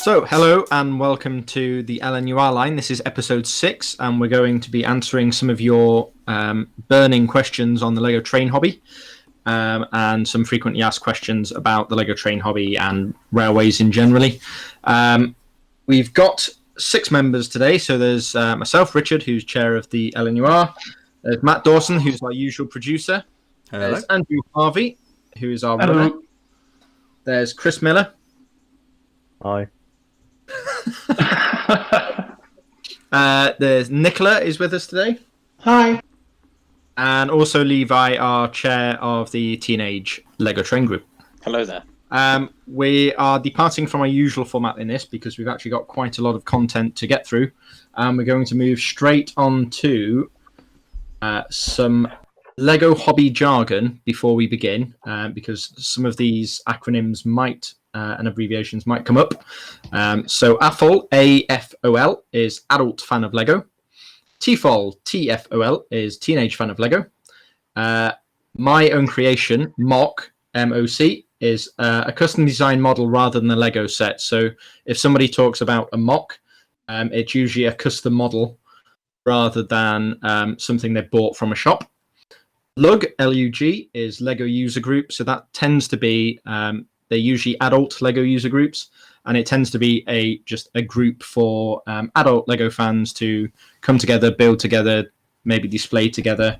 So, hello and welcome to the LNUR Line. This is episode 6, and we're going to be answering some of your burning questions on the LEGO train hobby and some frequently asked questions about the LEGO train hobby and railways in generally. We've got 6 members today, so there's myself, Richard, who's chair of the LNUR. There's Matt Dawson, who's our usual producer. Hello. There's Andrew Harvey, who is our Hello. runner. There's Chris Miller. Hi. There's Nicola is with us today. Hi. And also Levi, our chair of the Teenage LEGO Train Group. Hello there. We are departing from our usual format in this because we've actually got quite a lot of content to get through. We're going to move straight on to some LEGO hobby jargon before we begin, because some of these acronyms might and abbreviations might come up. So AFOL, AFOL, is Adult Fan of LEGO. TFOL, TFOL, is Teenage Fan of LEGO. My Own Creation, MOC, MOC, is a custom design model rather than a LEGO set. So if somebody talks about a MOC, it's usually a custom model rather than something they bought from a shop. LUG, LUG, is LEGO user group. So that tends to be, they're usually adult LEGO user groups, and it tends to be just a group for adult LEGO fans to come together, build together, maybe display together,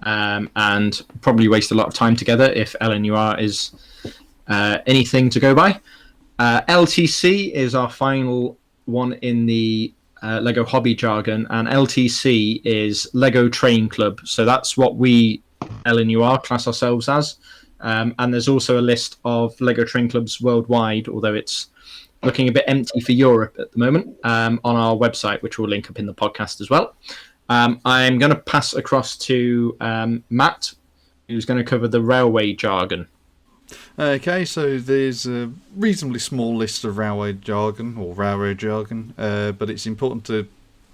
and probably waste a lot of time together if LNUR is anything to go by. LTC is our final one in the LEGO hobby jargon, and LTC is LEGO Train Club. So that's what we, LNUR, class ourselves as. And there's also a list of LEGO Train Clubs worldwide, although it's looking a bit empty for Europe at the moment, on our website, which we'll link up in the podcast as well. I'm going to pass across to Matt, who's going to cover the railway jargon. Okay, so there's a reasonably small list of railway jargon, or railroad jargon, but it's important to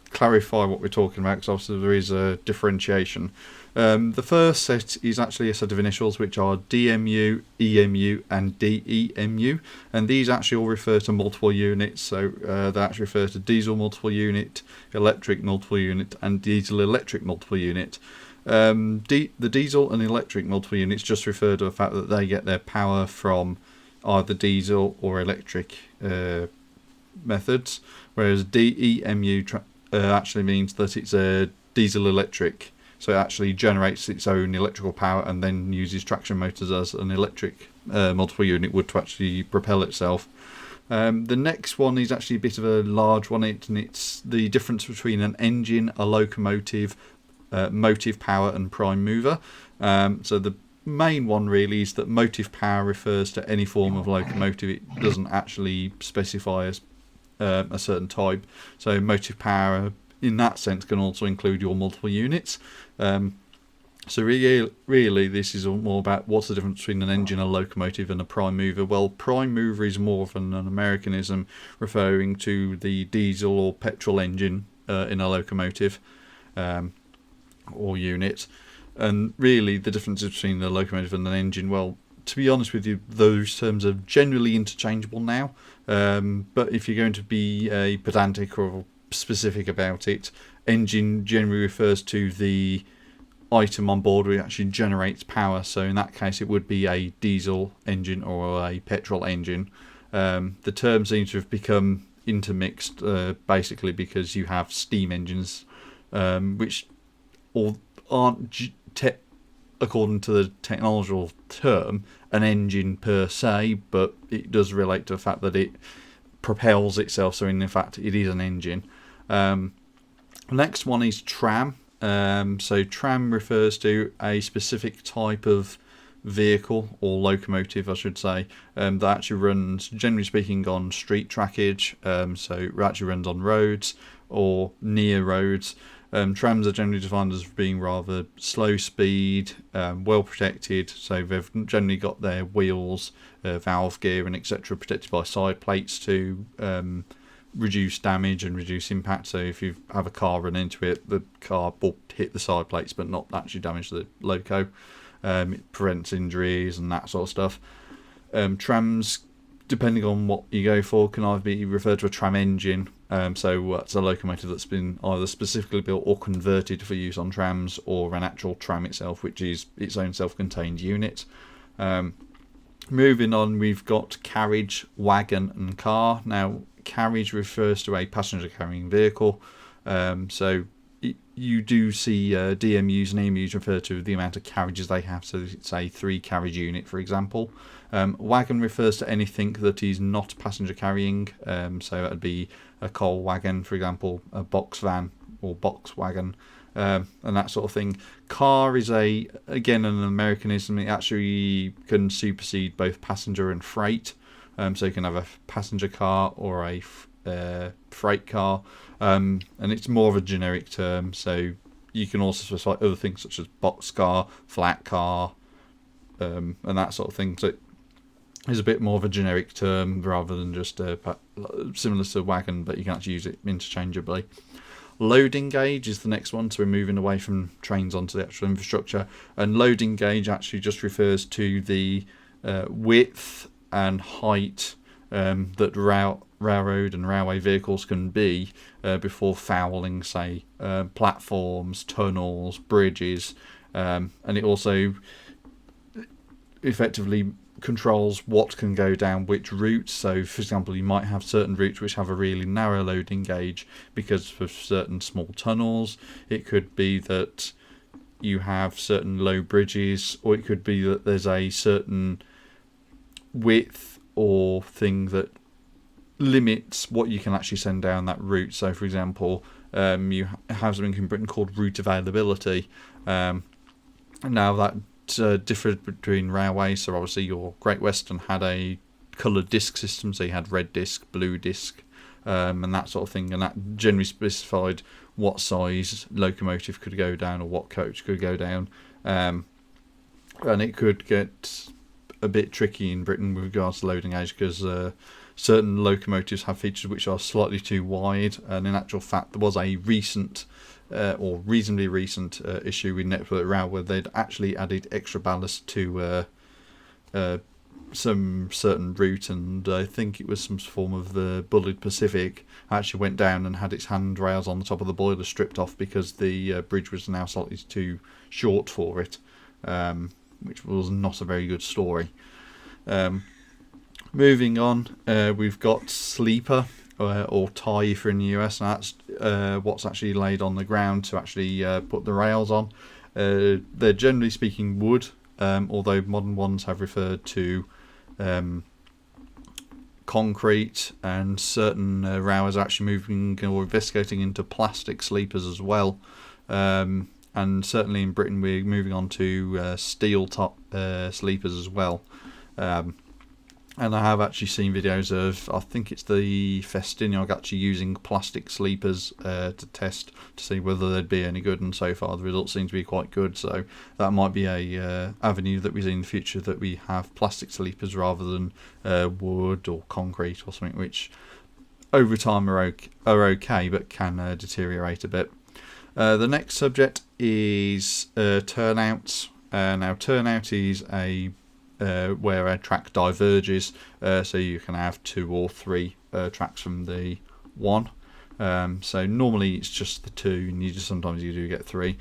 clarify what we're talking about, because obviously there is a differentiation. The first set is actually a set of initials, which are DMU, EMU and DEMU, and these actually all refer to multiple units. So they actually refer to diesel multiple unit, electric multiple unit and diesel electric multiple unit. The diesel and electric multiple units just refer to the fact that they get their power from either diesel or electric methods, whereas DEMU actually means that it's a diesel electric. So it actually generates its own electrical power and then uses traction motors as an electric multiple unit would to actually propel itself. The next one is actually a bit of a large one, and it's the difference between an engine, a locomotive, motive power and prime mover. So the main one really is that motive power refers to any form of locomotive. It doesn't actually specify a certain type. So motive power in that sense can also include your multiple units. So really this is more about what's the difference between an engine, a locomotive and a prime mover. Well, prime mover is more of an Americanism referring to the diesel or petrol engine in a locomotive or unit. And really the difference between the locomotive and an engine, well, to be honest with you, those terms are generally interchangeable now. But if you're going to be pedantic or specific about it, engine generally refers to the item on board which actually generates power. So in that case it would be a diesel engine or a petrol engine. The terms seem to have become intermixed basically because you have steam engines which aren't according to the technological term an engine per se, but it does relate to the fact that it propels itself, so in fact it is an engine. Next one is tram. So tram refers to a specific type of vehicle or locomotive, I should say, that actually runs, generally speaking, on street trackage. So it actually runs on roads or near roads. Trams are generally defined as being rather slow speed, well protected, so they've generally got their wheels, valve gear and etc. protected by side plates to reduce damage and reduce impact. So if you have a car run into it, the car will hit the side plates but not actually damage the loco. It prevents injuries and that sort of stuff. Trams depending on what you go for, can either be referred to a tram engine. So it's a locomotive that's been either specifically built or converted for use on trams, or an actual tram itself, which is its own self-contained unit. Moving on, we've got carriage, wagon and car. Now, carriage refers to a passenger carrying vehicle. So you do see DMUs and EMUs refer to the amount of carriages they have. So it's a 3 carriage unit, for example. Wagon refers to anything that is not passenger carrying. So that would be a coal wagon, for example, a box van or box wagon, and that sort of thing. Car is again an Americanism. It actually can supersede both passenger and freight. So you can have a passenger car or a freight car, and it's more of a generic term. So you can also specify other things such as box car, flat car, and that sort of thing. So it's a bit more of a generic term rather than just similar to wagon, but you can actually use it interchangeably. Loading gauge is the next one, so we're moving away from trains onto the actual infrastructure. And loading gauge actually just refers to the width and height that railroad and railway vehicles can be before fouling, say, platforms, tunnels, bridges, and it also effectively controls what can go down which routes. So, for example, you might have certain routes which have a really narrow loading gauge because of certain small tunnels. It could be that you have certain low bridges, or it could be that there's a certain width or thing that limits what you can actually send down that route. So, for example, you have something in Britain called route availability. Now that differed between railways. So obviously your Great Western had a coloured disc system, so you had red disc, blue disc, and that sort of thing, and that generally specified what size locomotive could go down or what coach could go down, and it could get a bit tricky in Britain with regards to loading age, because certain locomotives have features which are slightly too wide, and in actual fact there was a recent or reasonably recent issue with Network Rail where they'd actually added extra ballast to some certain route, and I think it was some form of the Bullied Pacific actually went down and had its handrails on the top of the boiler stripped off because the bridge was now slightly too short for it, which was not a very good story. Moving on, we've got sleeper, or tie if you're in the US, and that's what's actually laid on the ground to actually put the rails on. They're generally speaking wood, although modern ones have referred to concrete, and certain railways are actually moving or investigating into plastic sleepers as well. And certainly in Britain we're moving on to steel top sleepers as well. And I have actually seen videos of, I think it's the Festiniog actually using plastic sleepers to test to see whether they'd be any good, and so far the results seem to be quite good. So that might be a avenue that we see in the future, that we have plastic sleepers rather than wood or concrete or something, which over time are okay but can deteriorate a bit. The next subject is turnouts. Now turnout is where a track diverges, so you can have 2 or 3 tracks from the one. So normally it's just the 2, and sometimes you do get 3.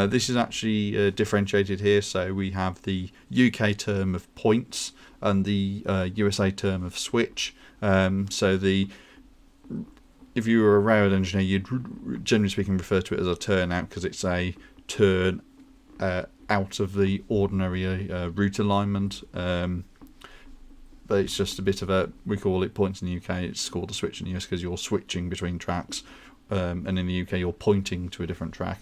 This is actually differentiated here, so we have the UK term of points and the USA term of switch. So if you were a railroad engineer, you'd generally speaking refer to it as a turnout, because it's a turn out of the ordinary route alignment, but it's just a bit of we call it points in the UK, it's called a switch in the US because you're switching between tracks, and in the UK you're pointing to a different track.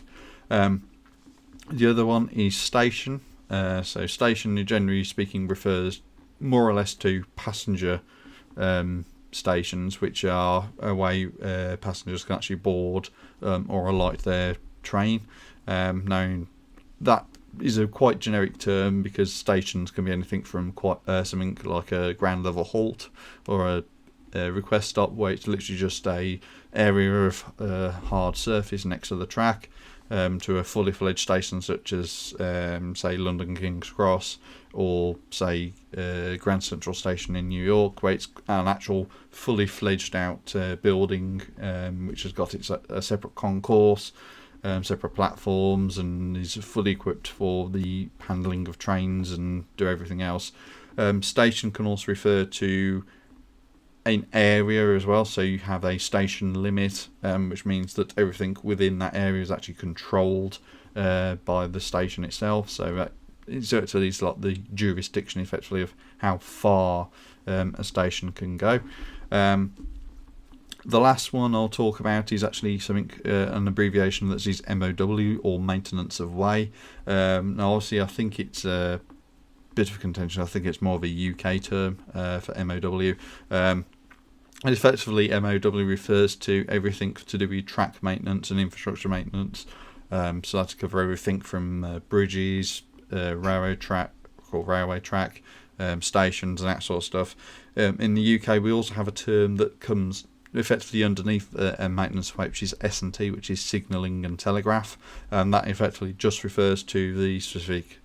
The other one is station. So station, generally speaking, refers more or less to passenger stations, which are a way passengers can actually board or alight their train. Now that is a quite generic term, because stations can be anything from something like a ground level halt or a request stop, where it's literally just a area of hard surface next to the track. to a fully fledged station such as, say, London King's Cross, or say Grand Central Station in New York, where it's an actual fully fledged out building, which has got a separate concourse, separate platforms, and is fully equipped for the handling of trains and do everything else. Station can also refer to an area as well, so you have a station limit, which means that everything within that area is actually controlled by the station itself. So it's like the jurisdiction, effectively, of how far a station can go. The last one I'll talk about is actually something, an abbreviation that is MOW, or Maintenance of Way. Now, obviously, I think it's a bit of contention. I think it's more of a UK term for MOW. And effectively, MOW refers to everything to do with track maintenance and infrastructure maintenance. So that's to cover everything from bridges, railway track, stations, and that sort of stuff. In the UK, we also have a term that comes effectively underneath maintenance, which is S&T, which is signalling and telegraph, and that effectively just refers to the specific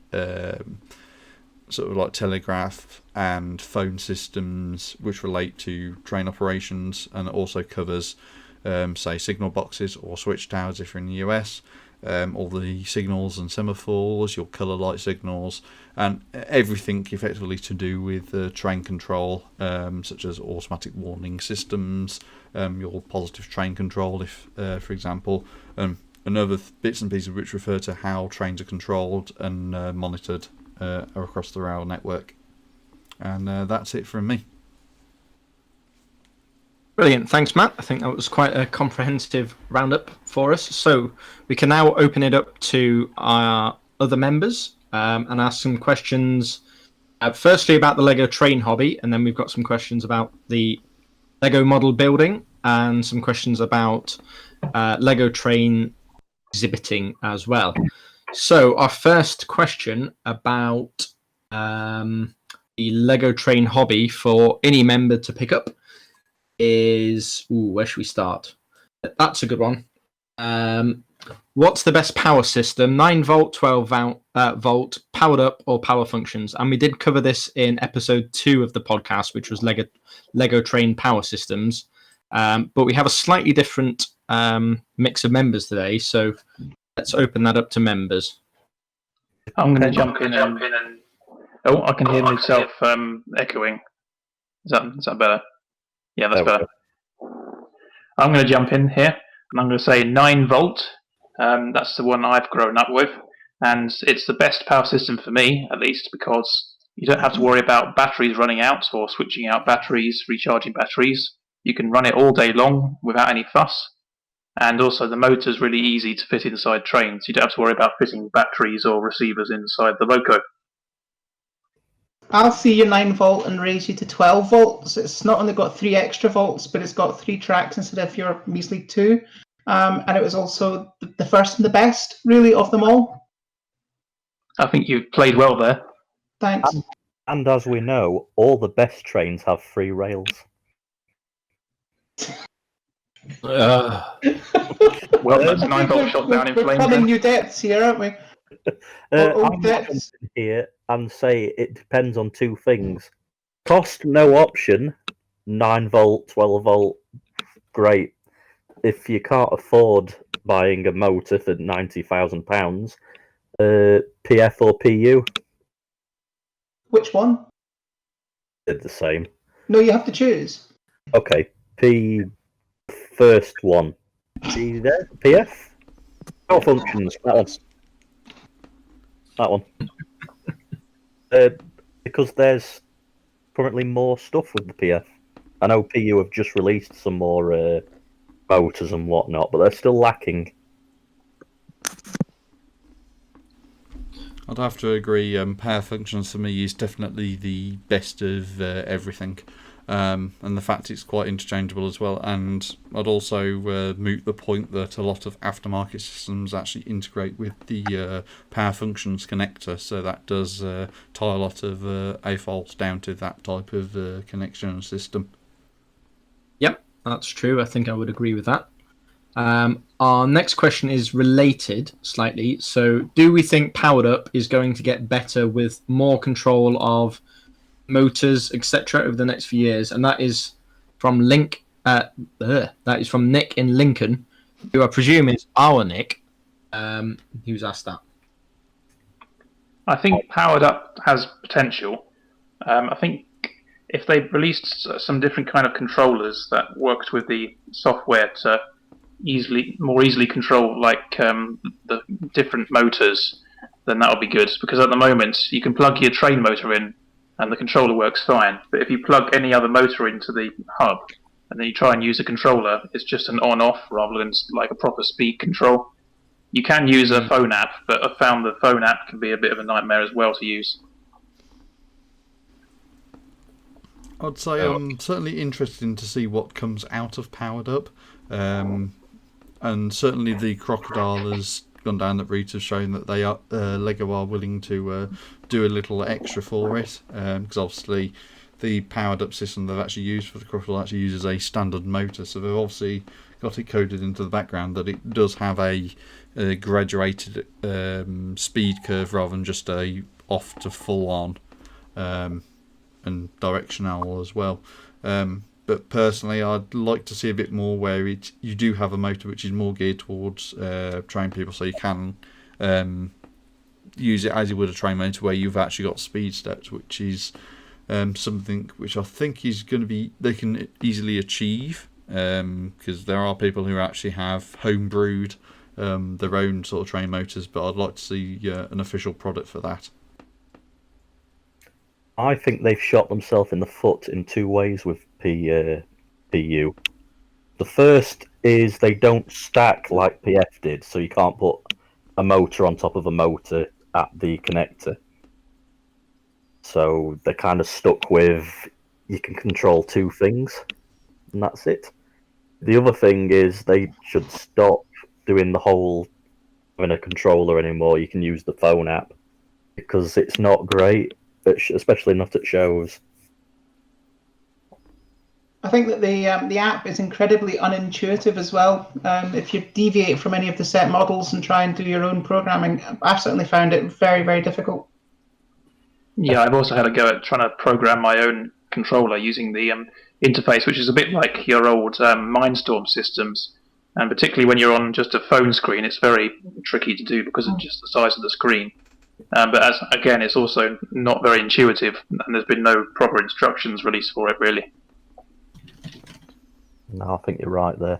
sort of like telegraph and phone systems which relate to train operations, and it also covers say signal boxes or switch towers if you're in the US, all the signals and semaphores, your colour light signals, and everything effectively to do with train control, such as automatic warning systems, your positive train control, if for example, and other bits and pieces which refer to how trains are controlled and monitored across the rail network. And that's it from me. Brilliant. Thanks, Matt. I think that was quite a comprehensive roundup for us. So we can now open it up to our other members and ask some questions. Firstly, about the Lego train hobby, and then we've got some questions about the Lego model building and some questions about Lego train exhibiting as well. So our first question about the Lego train hobby for any member to pick up is, where should we start? That's a good one. What's the best power system? 9 volt, 12 volt, powered up, or power functions? And we did cover this in episode 2 of the podcast, which was Lego train power systems. But we have a slightly different mix of members today, so let's open that up to members. I'm going to jump in and oh, I can hear myself echoing. Is that better? Yeah, that's better. I'm going to jump in here, and I'm going to say 9 volt. That's the one I've grown up with, and it's the best power system for me, at least, because you don't have to worry about batteries running out or switching out batteries, recharging batteries. You can run it all day long without any fuss. And also the motor's really easy to fit inside trains. You don't have to worry about fitting batteries or receivers inside the loco. I'll see your 9 volt and raise you to 12 volts. It's not only got 3 extra volts, but it's got 3 tracks instead of your measly 2. And it was also the first and the best, really, of them all. I think you played well there. Thanks. And as we know, all the best trains have 3 rails. Well, that's 9 volt shot down in We're flames. plumbing new depths here, aren't we? I'm jumping here and say it depends on 2 things. Cost, no option. 9 volt, 12 volt, great. If you can't afford buying a motor for £90,000, PF or PU? Which one? They're the same. No, you have to choose. Okay, P first one. P there? PF? Power functions, that one. Because there's currently more stuff with the PF. I know PU have just released some more motors and whatnot, but they're still lacking. I'd have to agree. Power functions for me is definitely the best of everything, and the fact it's quite interchangeable as well. And I'd also moot the point that a lot of aftermarket systems actually integrate with the power functions connector, so that does tie a lot of AFOLs down to that type of connection system. Yep, that's true. I think I would agree with that. Our next question is related slightly. So, do we think Powered Up is going to get better with more control of motors, etc., over the next few years? And that is from Link. That is from Nick in Lincoln, who I presume is our Nick. Who's asked that? I think Powered Up has potential. I think if they released some different kind of controllers that worked with the software to more easily control like the different motors, then that would be good. Because at the moment you can plug your train motor in and the controller works fine. But if you plug any other motor into the hub and then you try and use a controller, it's just an on-off rather than like a proper speed control. You can use a phone app, but I've found the phone app can be a bit of a nightmare as well to use. I'd say I'm certainly interested to see what comes out of Powered Up. And certainly the Crocodile has gone down that route of showing that they are Lego are willing to do a little extra for it. Because obviously the Powered Up system they've actually used for the Crocodile actually uses a standard motor. So they've obviously got it coded into the background that it does have a graduated speed curve rather than just a off to full on. And directional as well. But personally, I'd like to see a bit more where you do have a motor which is more geared towards train people, so you can use it as you would a train motor, where you've actually got speed steps, which is something which I think is going to be they can easily achieve, because there are people who actually have homebrewed their own sort of train motors, but I'd like to see an official product for that. I think they've shot themselves in the foot in two ways with PU. The first is they don't stack like PF did, so you can't put a motor on top of a motor at the connector. So they're kind of stuck with you can control two things, and that's it. The other thing is they should stop doing the whole having a controller anymore. You can use the phone app, because it's not great. Especially not at shows. I think that the app is incredibly unintuitive as well. If you deviate from any of the set models and try and do your own programming, I've certainly found it very, very difficult. Yeah, I've also had a go at trying to program my own controller using the interface, which is a bit like your old Mindstorm systems. And particularly when you're on just a phone screen, it's very tricky to do because of just the size of the screen. But again, it's also not very intuitive, and there's been no proper instructions released for it, really. No, I think you're right there.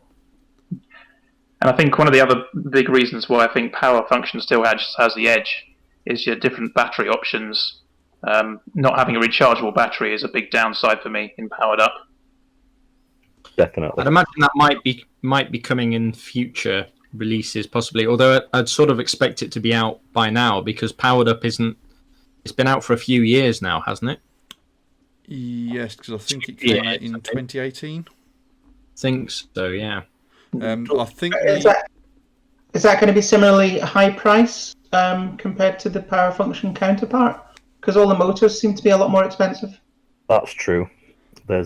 And I think one of the other big reasons why I think Power Function still has the edge is your different battery options. Not having a rechargeable battery is a big downside for me in Powered Up. Definitely. I'd imagine that might be coming in future releases possibly, although I'd sort of expect it to be out by now, because Powered Up it's been out for a few years now, hasn't it? Yes, because I think it came out in 2018. Think so, yeah. I think is that going to be similarly high price compared to the Power Function counterpart? Because all the motors seem to be a lot more expensive. That's true. They're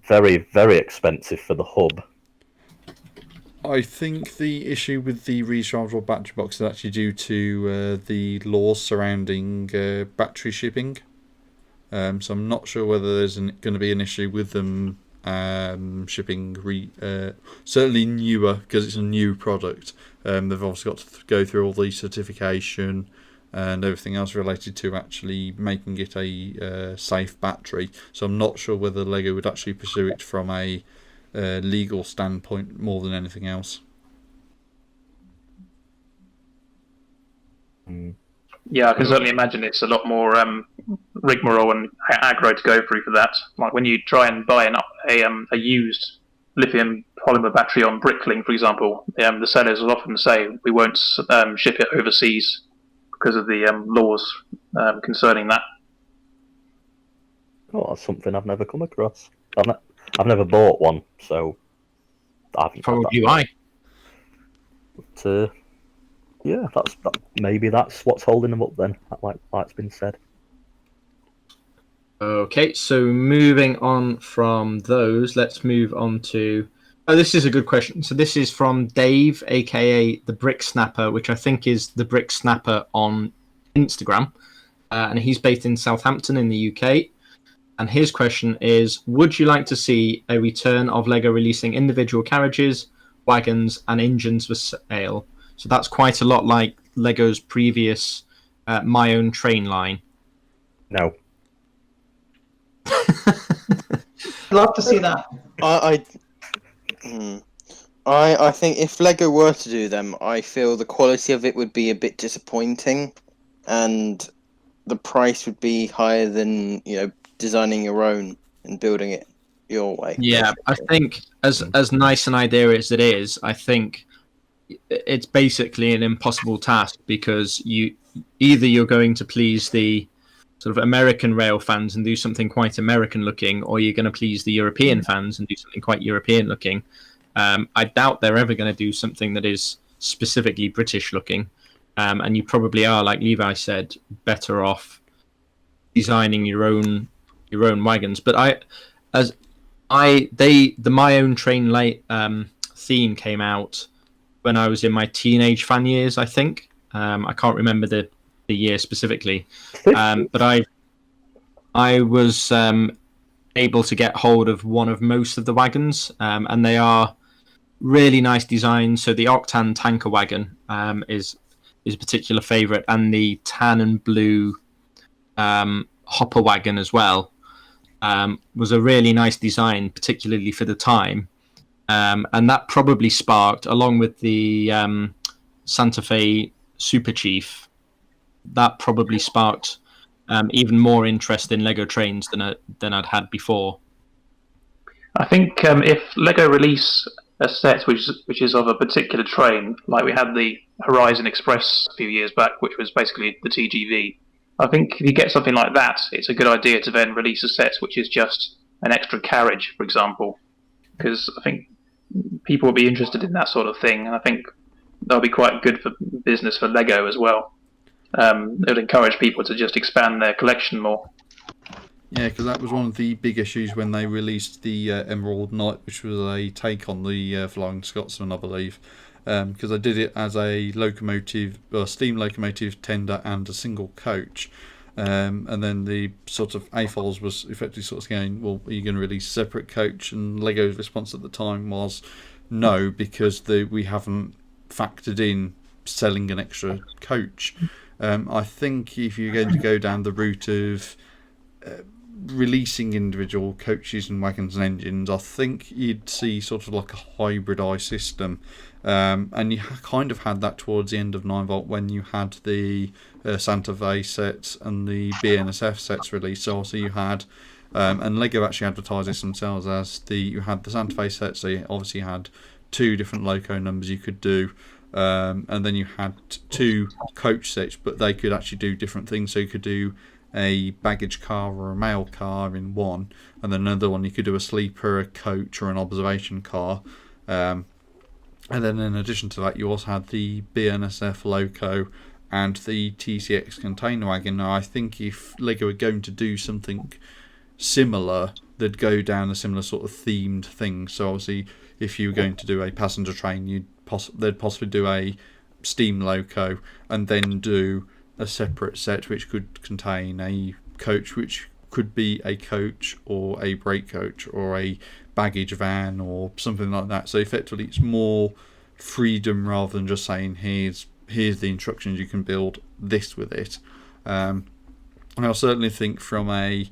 very, very expensive for the hub. I think the issue with the rechargeable battery box is actually due to the laws surrounding battery shipping. So I'm not sure whether there's going to be an issue with them shipping certainly newer, because it's a new product. They've obviously got to go through all the certification and everything else related to actually making it a safe battery. So I'm not sure whether LEGO would actually pursue it from a legal standpoint more than anything else. Yeah, I can certainly imagine it's a lot more rigmarole and aggro to go through for that. Like when you try and buy a used lithium polymer battery on Bricklink, for example, the sellers will often say we won't ship it overseas because of the laws concerning that. Oh, that's something I've never come across. I've never bought one, so I haven't. Probably why. But yeah, maybe that's what's holding them up then, like it's been said. Okay, so moving on from those, let's move on to Oh, this is a good question. So this is from Dave, aka the Brick Snapper, which I think is the Brick Snapper on Instagram, and he's based in Southampton in the UK. And his question is: would you like to see a return of Lego releasing individual carriages, wagons, and engines for sale? So that's quite a lot like Lego's previous My Own Train line. No. I'd love to see that. I think if Lego were to do them, I feel the quality of it would be a bit disappointing, and the price would be higher than designing your own and building it your way. Yeah, I think as nice an idea as it is, I think it's basically an impossible task, because you're going to please the sort of American rail fans and do something quite American looking, or you're going to please the European fans and do something quite European looking. I doubt they're ever going to do something that is specifically British looking, and you probably are, like Levi said, better off designing your own wagons. But the My Own Train theme came out when I was in my teenage fan years, I think. I can't remember the year specifically, but I was able to get hold of one of most of the wagons, and they are really nice designs. So the Octan tanker wagon is a particular favourite, and the tan and blue hopper wagon as well was a really nice design, particularly for the time, and that probably sparked, along with the Santa Fe Super Chief, that probably sparked even more interest in Lego trains than I'd had before. I think if Lego release a set which is of a particular train, like we had the Horizon Express a few years back, which was basically the TGV, I think if you get something like that, it's a good idea to then release a set which is just an extra carriage, for example, because I think people will be interested in that sort of thing, and I think that'll be quite good for business for Lego as well. It would encourage people to just expand their collection more. Yeah, because that was one of the big issues when they released the Emerald Knight, which was a take on the Flying Scotsman, I believe. Because I did it as a locomotive, or steam locomotive tender, and a single coach. And then the sort of AFOLs was effectively sort of going, well, are you going to release a separate coach? And Lego's response at the time was no, because we haven't factored in selling an extra coach. I think if you're going to go down the route of releasing individual coaches and wagons and engines, I think you'd see sort of like a hybridised system. And you kind of had that towards the end of 9 Volt when you had the Santa Fe sets and the BNSF sets released. So also you had, and Lego actually advertised this themselves as you had the Santa Fe sets, so you obviously had 2 different loco numbers you could do. And then you had 2 coach sets, but they could actually do different things. So you could do a baggage car or a mail car in one, and then another one you could do a sleeper, a coach, or an observation car. And then in addition to that, you also had the BNSF loco and the TCX container wagon. Now, I think if Lego are going to do something similar, they'd go down a similar sort of themed thing. So obviously, if you were going to do a passenger train, they'd possibly do a steam loco and then do a separate set which could contain a coach, which could be a coach or a brake coach or a baggage van or something like that. So effectively it's more freedom rather than just saying here's the instructions, you can build this with it. And I certainly think from a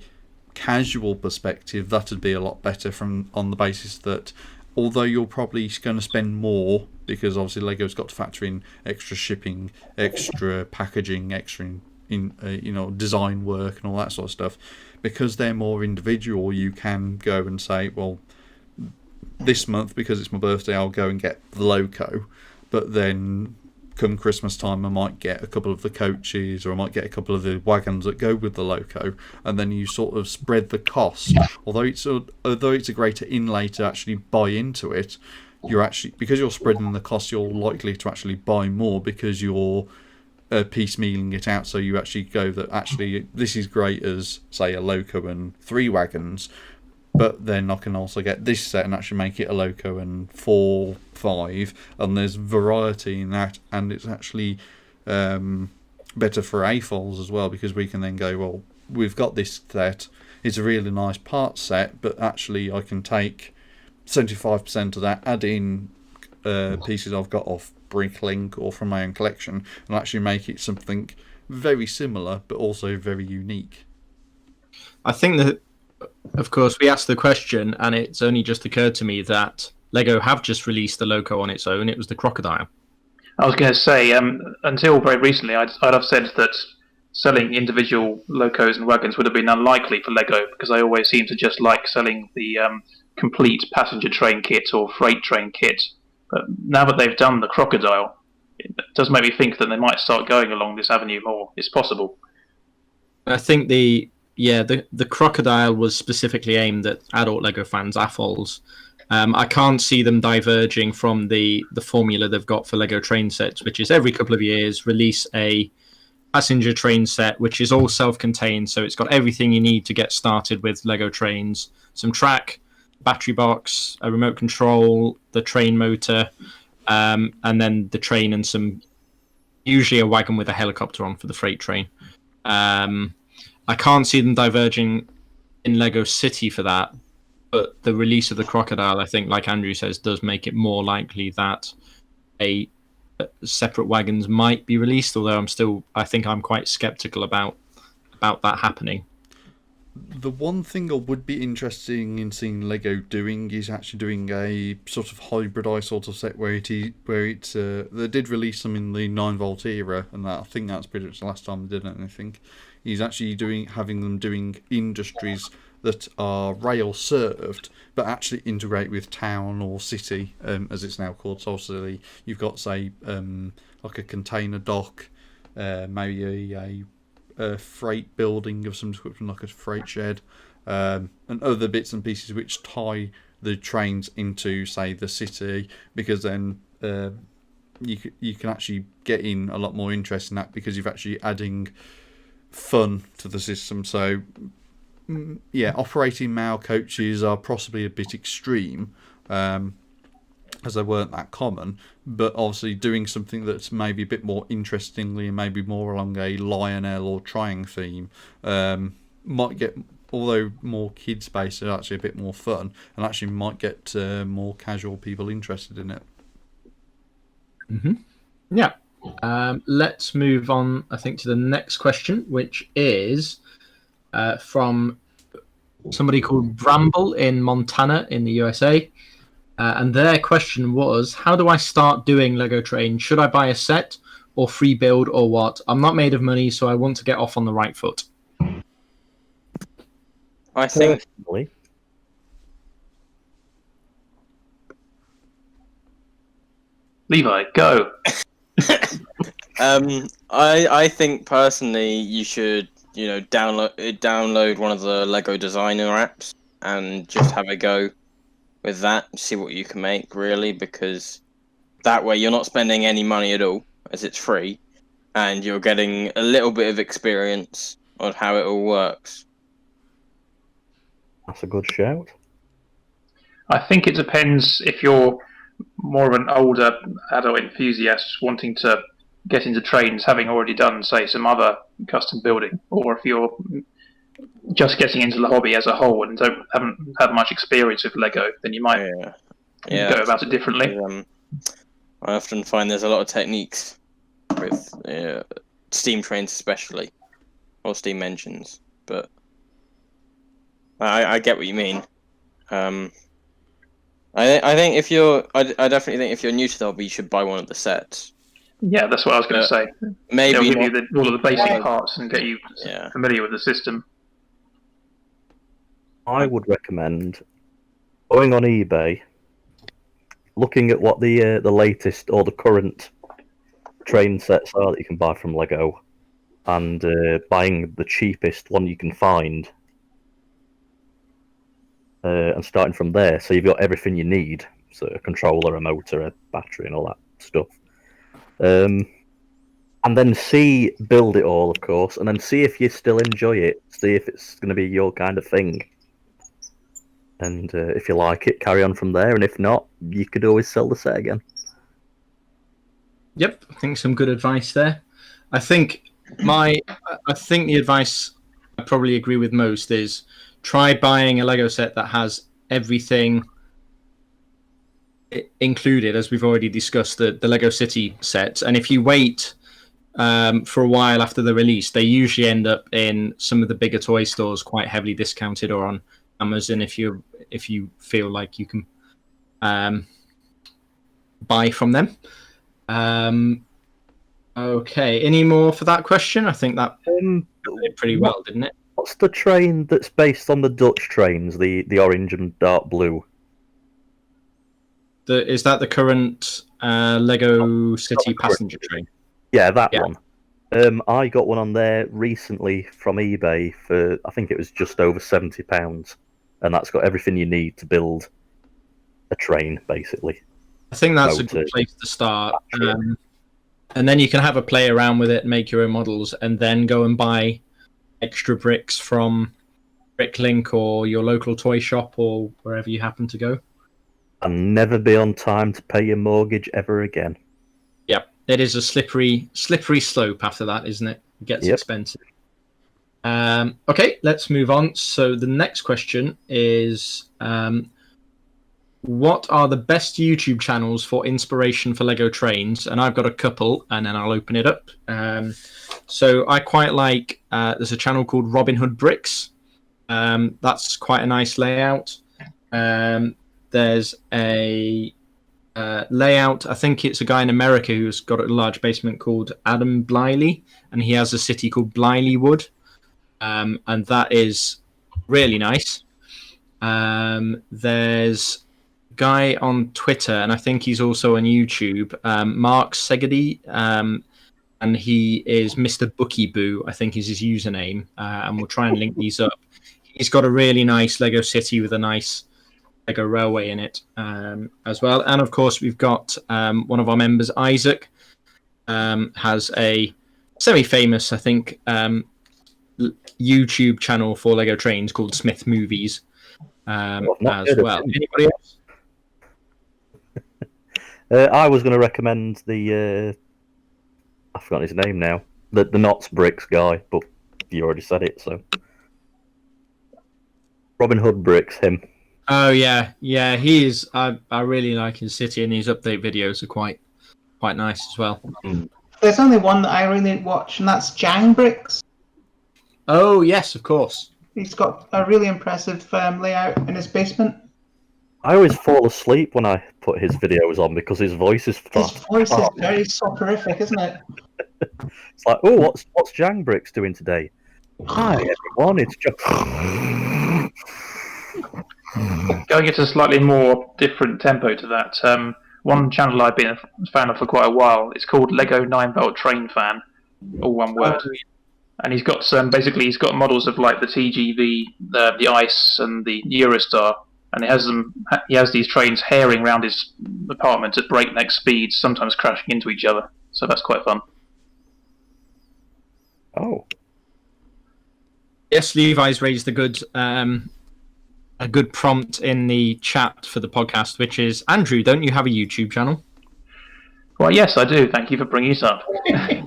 casual perspective that'd be a lot better, on the basis that although you're probably going to spend more, because obviously Lego's got to factor in extra shipping, extra packaging, extra design work and all that sort of stuff, because they're more individual, you can go and say, well, this month, because it's my birthday, I'll go and get the loco, but then come Christmas time I might get a couple of the coaches, or I might get a couple of the wagons that go with the loco, and then you sort of spread the cost. Although it's a greater inlay to actually buy into it, because you're spreading the cost, you're likely to actually buy more, because you're piecemealing it out. So you actually go that actually this is great as, say, a loco and 3 wagons, but then I can also get this set and actually make it a loco and 4, 5, and there's variety in that, and it's actually better for AFOLs as well, because we can then go, well, we've got this set, it's a really nice part set, but actually I can take 75% of that, add in pieces I've got off Bricklink or from my own collection, and actually make it something very similar but also very unique. I think that, of course, we asked the question, and it's only just occurred to me that Lego have just released the loco on its own. It was the crocodile. I was going to say, until very recently, I'd have said that selling individual locos and wagons would have been unlikely for Lego, because I always seem to just like selling the complete passenger train kit or freight train kit. But now that they've done the crocodile, it does make me think that they might start going along this avenue more. It's possible. I think the crocodile was specifically aimed at adult Lego fans, AFOLs. I can't see them diverging from the formula they've got for Lego train sets, which is every couple of years release a passenger train set, which is all self-contained, so it's got everything you need to get started with Lego trains: some track, battery box, a remote control, the train motor, and then the train and usually a wagon with a helicopter on for the freight train. I can't see them diverging in Lego City for that, but the release of the crocodile, I think, like Andrew says, does make it more likely that a separate wagons might be released, although I think I'm quite skeptical about that happening. The one thing I would be interested in seeing Lego doing is actually doing a sort of hybridized sort of set where they did release them in the 9-volt era, and I think that's pretty much the last time they did anything. He's actually having them doing industries that are rail served, but actually integrate with town or city, as it's now called. So obviously you've got, say, like a container dock, maybe a freight building of some description, like a freight shed, and other bits and pieces which tie the trains into, say, the city, because then you can actually get in a lot more interest in that, because you're actually adding fun to the system. So yeah, operating mail coaches are possibly a bit extreme, as they weren't that common, but obviously doing something that's maybe a bit more interestingly and maybe more along a Lionel or Triang theme might get, although more kids based, are actually a bit more fun, and actually might get more casual people interested in it. Yeah. Let's move on, I think, to the next question, which is from somebody called Bramble in Montana in the USA. And their question was, how do I start doing Lego Train? Should I buy a set or free build or what? I'm not made of money, so I want to get off on the right foot. I think... Personally, Levi, go. I think personally you should, download one of the Lego Designer apps and just have a go with that, see what you can make, really, because that way you're not spending any money at all, as it's free, and you're getting a little bit of experience on how it all works. that's a good shout. I think it depends if you're more of an older adult enthusiast wanting to get into trains, having already done, say, some other custom building, or if you're just getting into the hobby as a whole and haven't had much experience with Lego, then you might go about it differently. I often find there's a lot of techniques with steam trains, especially, or steam engines. But I get what you mean. I think I definitely think if you're new to the hobby, you should buy one of the sets. Yeah, that's what I was going to say. Maybe it'll give you all of the basic parts and get you familiar with the system. I would recommend going on eBay, looking at what the latest or the current train sets are that you can buy from Lego, and buying the cheapest one you can find, and starting from there. So you've got everything you need: so a controller, a motor, a battery, and all that stuff. And then build it all, of course, and then see if you still enjoy it. See if it's going to be your kind of thing. And if you like it, carry on from there. And if not, you could always sell the set again. Yep, I think some good advice there. I think the advice I probably agree with most is try buying a Lego set that has everything included, as we've already discussed, the Lego City set. And if you wait for a while after the release, they usually end up in some of the bigger toy stores quite heavily discounted, or on Amazon if you feel like you can buy from them. Okay, any more for that question? I think that did pretty well, didn't it? What's the train that's based on the Dutch trains, the orange and dark blue? Is that the current Lego City passenger train? Yeah, that one. I got one on there recently from eBay for, I think it was just over £70, and that's got everything you need to build a train, basically. I think that's a good place to start. And then you can have a play around with it, make your own models, and then go and buy extra bricks from Bricklink or your local toy shop or wherever you happen to go. And never be on time to pay your mortgage ever again. Yep, it is a slippery slope after that, isn't it? It gets expensive. Okay, let's move on. So the next question is, what are the best YouTube channels for inspiration for Lego trains? And I've got a couple, and then I'll open it up. So I quite like, there's a channel called Robin Hood Bricks. That's quite a nice layout. There's a layout, I think it's a guy in America who's got a large basement called Adam Bliley, and he has a city called Blileywood. And that is really nice. There's guy on Twitter, and I think he's also on YouTube, Mark Segedy, and he is Mr. Bookie Boo, I think is his username, and we'll try and link these up. He's got a really nice Lego city with a nice Lego railway in it as well. And of course, we've got one of our members, Isaac, has a semi-famous, I think, YouTube channel for Lego trains called Smith Movies as well. Anybody else? I was going to recommend the I've forgotten his name now, the Knots Bricks guy, but you already said it, so Robin Hood Bricks, him. Oh yeah, he is. I really like his city, and his update videos are quite nice as well. There's only one that I really watch, and that's Jang Bricks. Oh yes, of course. He's got a really impressive layout in his basement. I always fall asleep when I put his videos on because his voice is fast. His voice is very soporific, isn't it? It's like, oh, what's Jang Bricks doing today? Hi everyone, it's just Going into a slightly more different tempo to that. One channel I've been a fan of for quite a while. It's called Lego 9-Volt Train Fan, all one word. And he's got he's got models of like the TGV, the Ice, and the Eurostar. And he has these trains herring around his apartment at breakneck speeds, sometimes crashing into each other. So that's quite fun. Oh. Yes, Levi's raised a good prompt in the chat for the podcast, which is, Andrew, don't you have a YouTube channel? Well, yes, I do. Thank you for bringing it up.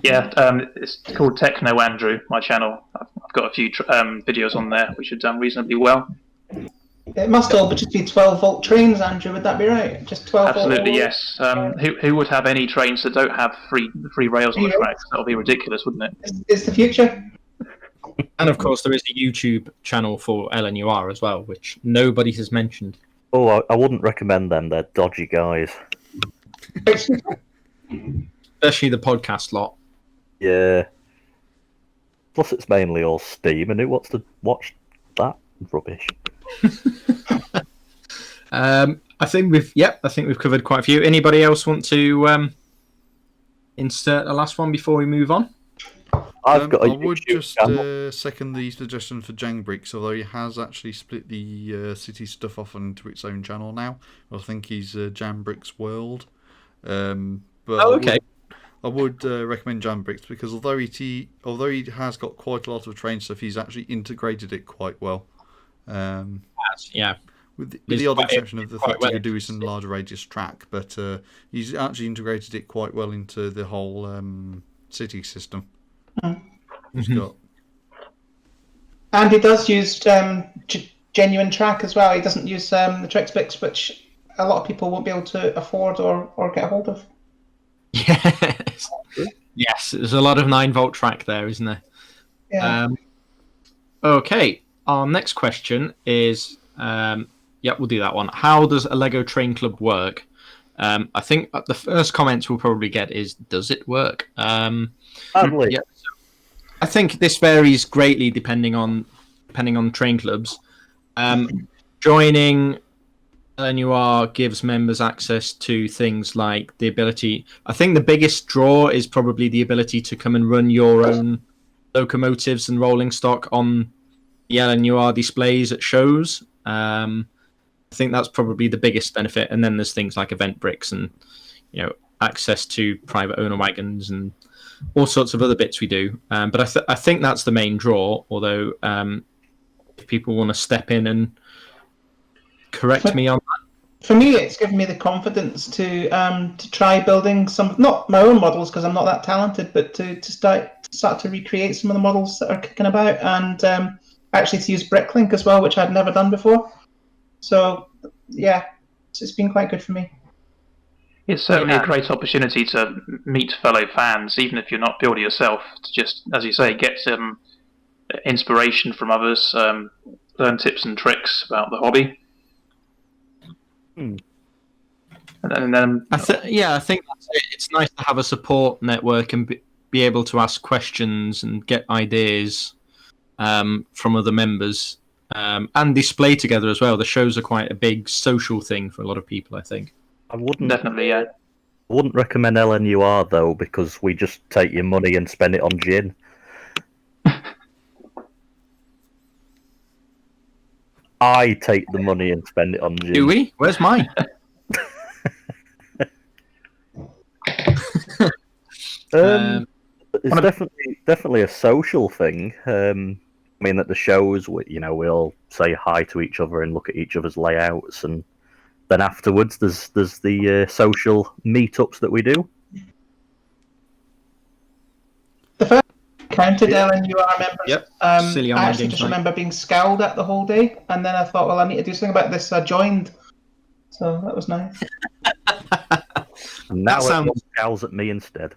Yeah, it's called Techno Andrew, my channel. I've got a few videos on there which have done reasonably well. It must all just be 12-volt trains, Andrew. Would that be right? Just 12-volt? Absolutely, yes. Who would have any trains that don't have free rails on the tracks? That would be ridiculous, wouldn't it? It's the future. And of course, there is a YouTube channel for LNUR as well, which nobody has mentioned. Oh, I wouldn't recommend them. They're dodgy guys. Especially the podcast lot. Yeah. Plus, it's mainly all Steam, and who wants to watch that rubbish? I think we've covered quite a few. Anybody else want to insert a last one before we move on? I would just second the suggestion for Jang Bricks, although he has actually split the city stuff off into its own channel now. I think he's Jang Bricks World. I would recommend Jang Bricks because although he has got quite a lot of train stuff, he's actually integrated it quite well. Yeah. With It's the odd quite- exception of the quite fact well you could do with some larger radius track, but he's actually integrated it quite well into the whole city system. He's Mhm. got And he does use genuine track as well. He doesn't use the Trixbix, which a lot of people won't be able to afford or get a hold of. Yes. Yes, there's a lot of 9-volt track there, isn't there? Yeah. Okay, our next question is, we'll do that one. How does a Lego Train Club work? I think the first comments we'll probably get is, does it work? Sadly, Yeah. I think this varies greatly depending on train clubs. Joining LNUR gives members access to things like the ability. I think the biggest draw is probably the ability to come and run your own locomotives and rolling stock on the LNUR displays at shows. I think that's probably the biggest benefit. And then there's things like event bricks and access to private owner wagons and all sorts of other bits we do. But I think that's the main draw. Although if people want to step in and correct me on that. For me, it's given me the confidence to try building some, not my own models because I'm not that talented, but to start to recreate some of the models that are kicking about, and actually to use Bricklink as well, which I'd never done before. So yeah, it's been quite good for me. It's certainly a great opportunity to meet fellow fans, even if you're not builder yourself. To just, as you say, get some inspiration from others, learn tips and tricks about the hobby. And then, I think that's it. It's nice to have a support network and be able to ask questions and get ideas from other members and display together as well. The shows are quite a big social thing for a lot of people, I think. I wouldn't definitely, yeah. I wouldn't recommend LNUR though, because we just take your money and spend it on gin. I take the money and spend it on gin. Do we? Where's mine? It's definitely a social thing. I mean, at the shows, we all say hi to each other and look at each other's layouts, and then afterwards, there's the social meetups that we do. The first counted LNUR members, Yep. Silly I online actually games just night. remember being scowled at the whole day, and then I thought, well, I need to do something about this. So I joined, so that was nice. And now sounds- everyone scowls at me instead.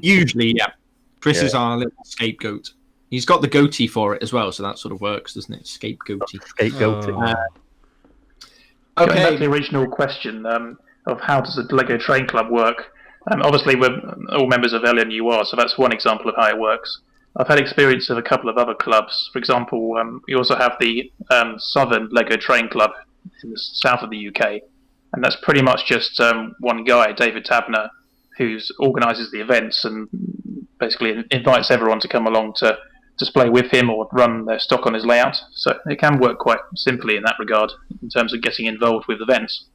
Usually, yeah. Chris Yeah. is our little scapegoat. He's got the goatee for it as well, so that sort of works, doesn't it? Scapegoatee. Scapegoating. Going back to Okay. the original question of how does the Lego Train Club work, obviously we're all members of LNUR, so that's one example of how it works. I've had experience of a couple of other clubs. For example, we also have the Southern Lego Train Club in the south of the UK, and that's pretty much just one guy, David Tabner, who organises the events and basically invites everyone to come along to display with him or run their stock on his layout. So it can work quite simply in that regard, in terms of getting involved with events.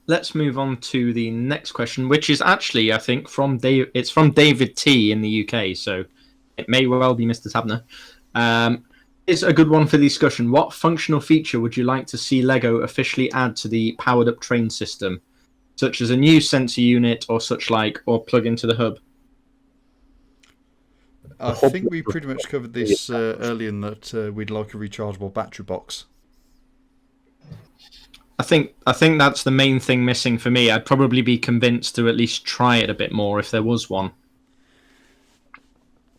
Let's move on to the next question, which is actually, I think, from It's from David T in the UK, so it may well be Mr. Tabner. It's a good one for the discussion. What functional feature would you like to see Lego officially add to the powered-up train system, such as a new sensor unit or such like, or plug into the hub? I think we pretty much covered this earlier in that we'd like a rechargeable battery box. I think that's the main thing missing for me. I'd probably be convinced to at least try it a bit more if there was one.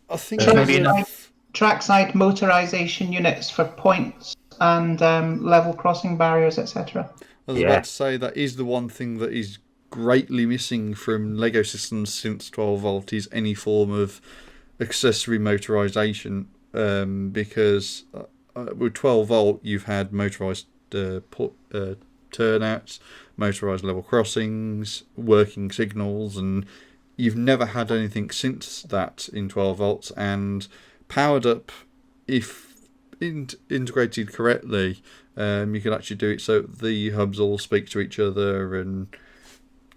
I think Maybe enough. Trackside motorization units for points and level crossing barriers, etc. I was about to say that is the one thing that is greatly missing from Lego systems since 12 volt is any form of accessory motorization, because with 12 volt you've had motorized turnouts, motorized level crossings, working signals, and you've never had anything since that in 12 volts. And powered up, if integrated correctly, you could actually do it so the hubs all speak to each other, and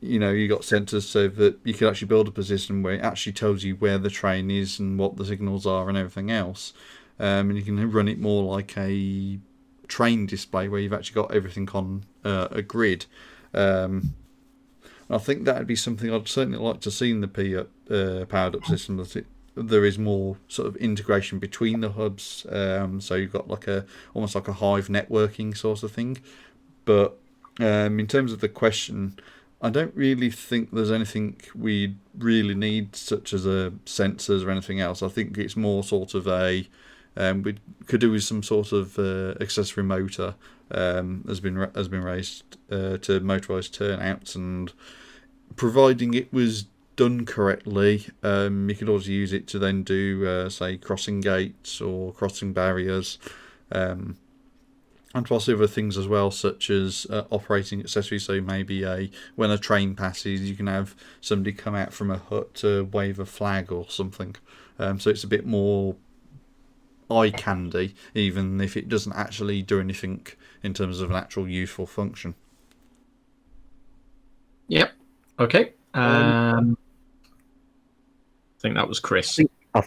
you know, you got sensors so that you can actually build a system where it actually tells you where the train is and what the signals are and everything else. And you can run it more like a train display where you've actually got everything on a grid. I think that would be something I'd certainly like to see in the powered up system. That there is more sort of integration between the hubs, so you've got like almost like a hive networking sort of thing. But in terms of the question, I don't really think there's anything we really need, such as sensors or anything else. I think it's more sort of we could do with some sort of accessory motor has been raised to motorised turnouts, and providing it was done correctly, you could also use it to then do say crossing gates or crossing barriers. And plus other things as well, such as operating accessories. So maybe when a train passes, you can have somebody come out from a hut to wave a flag or something. So it's a bit more eye candy, even if it doesn't actually do anything in terms of an actual useful function. Yep. Okay. I think that was Chris. I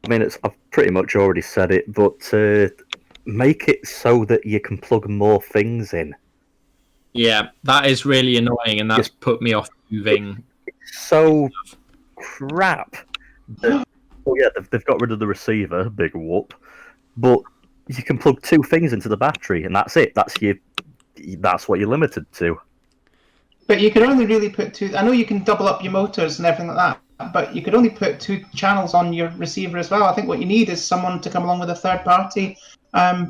mean, I've pretty much already said it, but make it so that you can plug more things in. Yeah, that is really annoying, and that's put me off moving. So crap. Oh yeah, they've got rid of the receiver, big whoop. But you can plug 2 things into the battery, and that's it. That's what you're limited to. But you can only really put 2. I know you can double up your motors and everything like that, but you could only put 2 channels on your receiver as well. I think what you need is someone to come along with a third party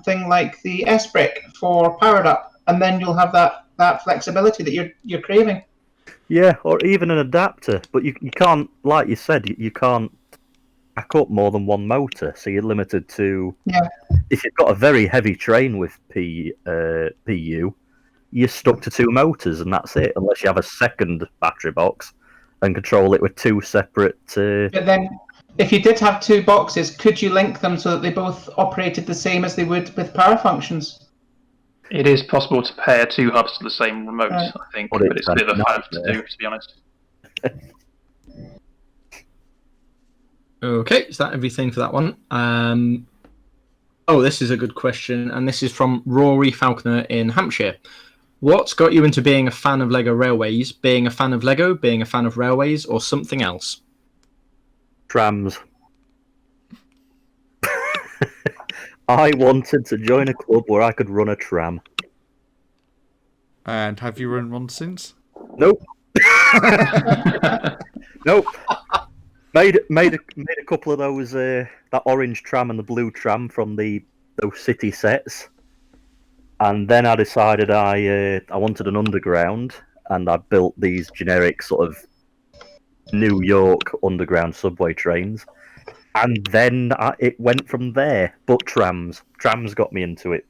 thing like the S-Brick for powered up, and then you'll have that flexibility that you're craving. Yeah, or even an adapter, but you can't, like you said, you can't back up more than 1 motor, so you're limited to. Yeah. If you've got a very heavy train with PU, you're stuck to 2 motors, and that's it. Unless you have a second battery box and control it with 2 separate. But then, if you did have 2 boxes, could you link them so that they both operated the same as they would with power functions? It is possible to pair 2 hubs to the same remote, Right. I think, But but it's a bit of a faff to nightmare. do, to be honest. Okay, is that everything for that one? This is a good question, and this is from Rory Falconer in Hampshire. What's got you into being a fan of Lego Railways? Being a fan of Lego, being a fan of railways, or something else? Trams. I wanted to join a club where I could run a tram. And have you run one since? Nope. Nope. Made a couple of those that orange tram and the blue tram from those city sets, and then I decided I wanted an underground, and I built these generic sort of New York underground subway trains, and then it went from there. But trams got me into it.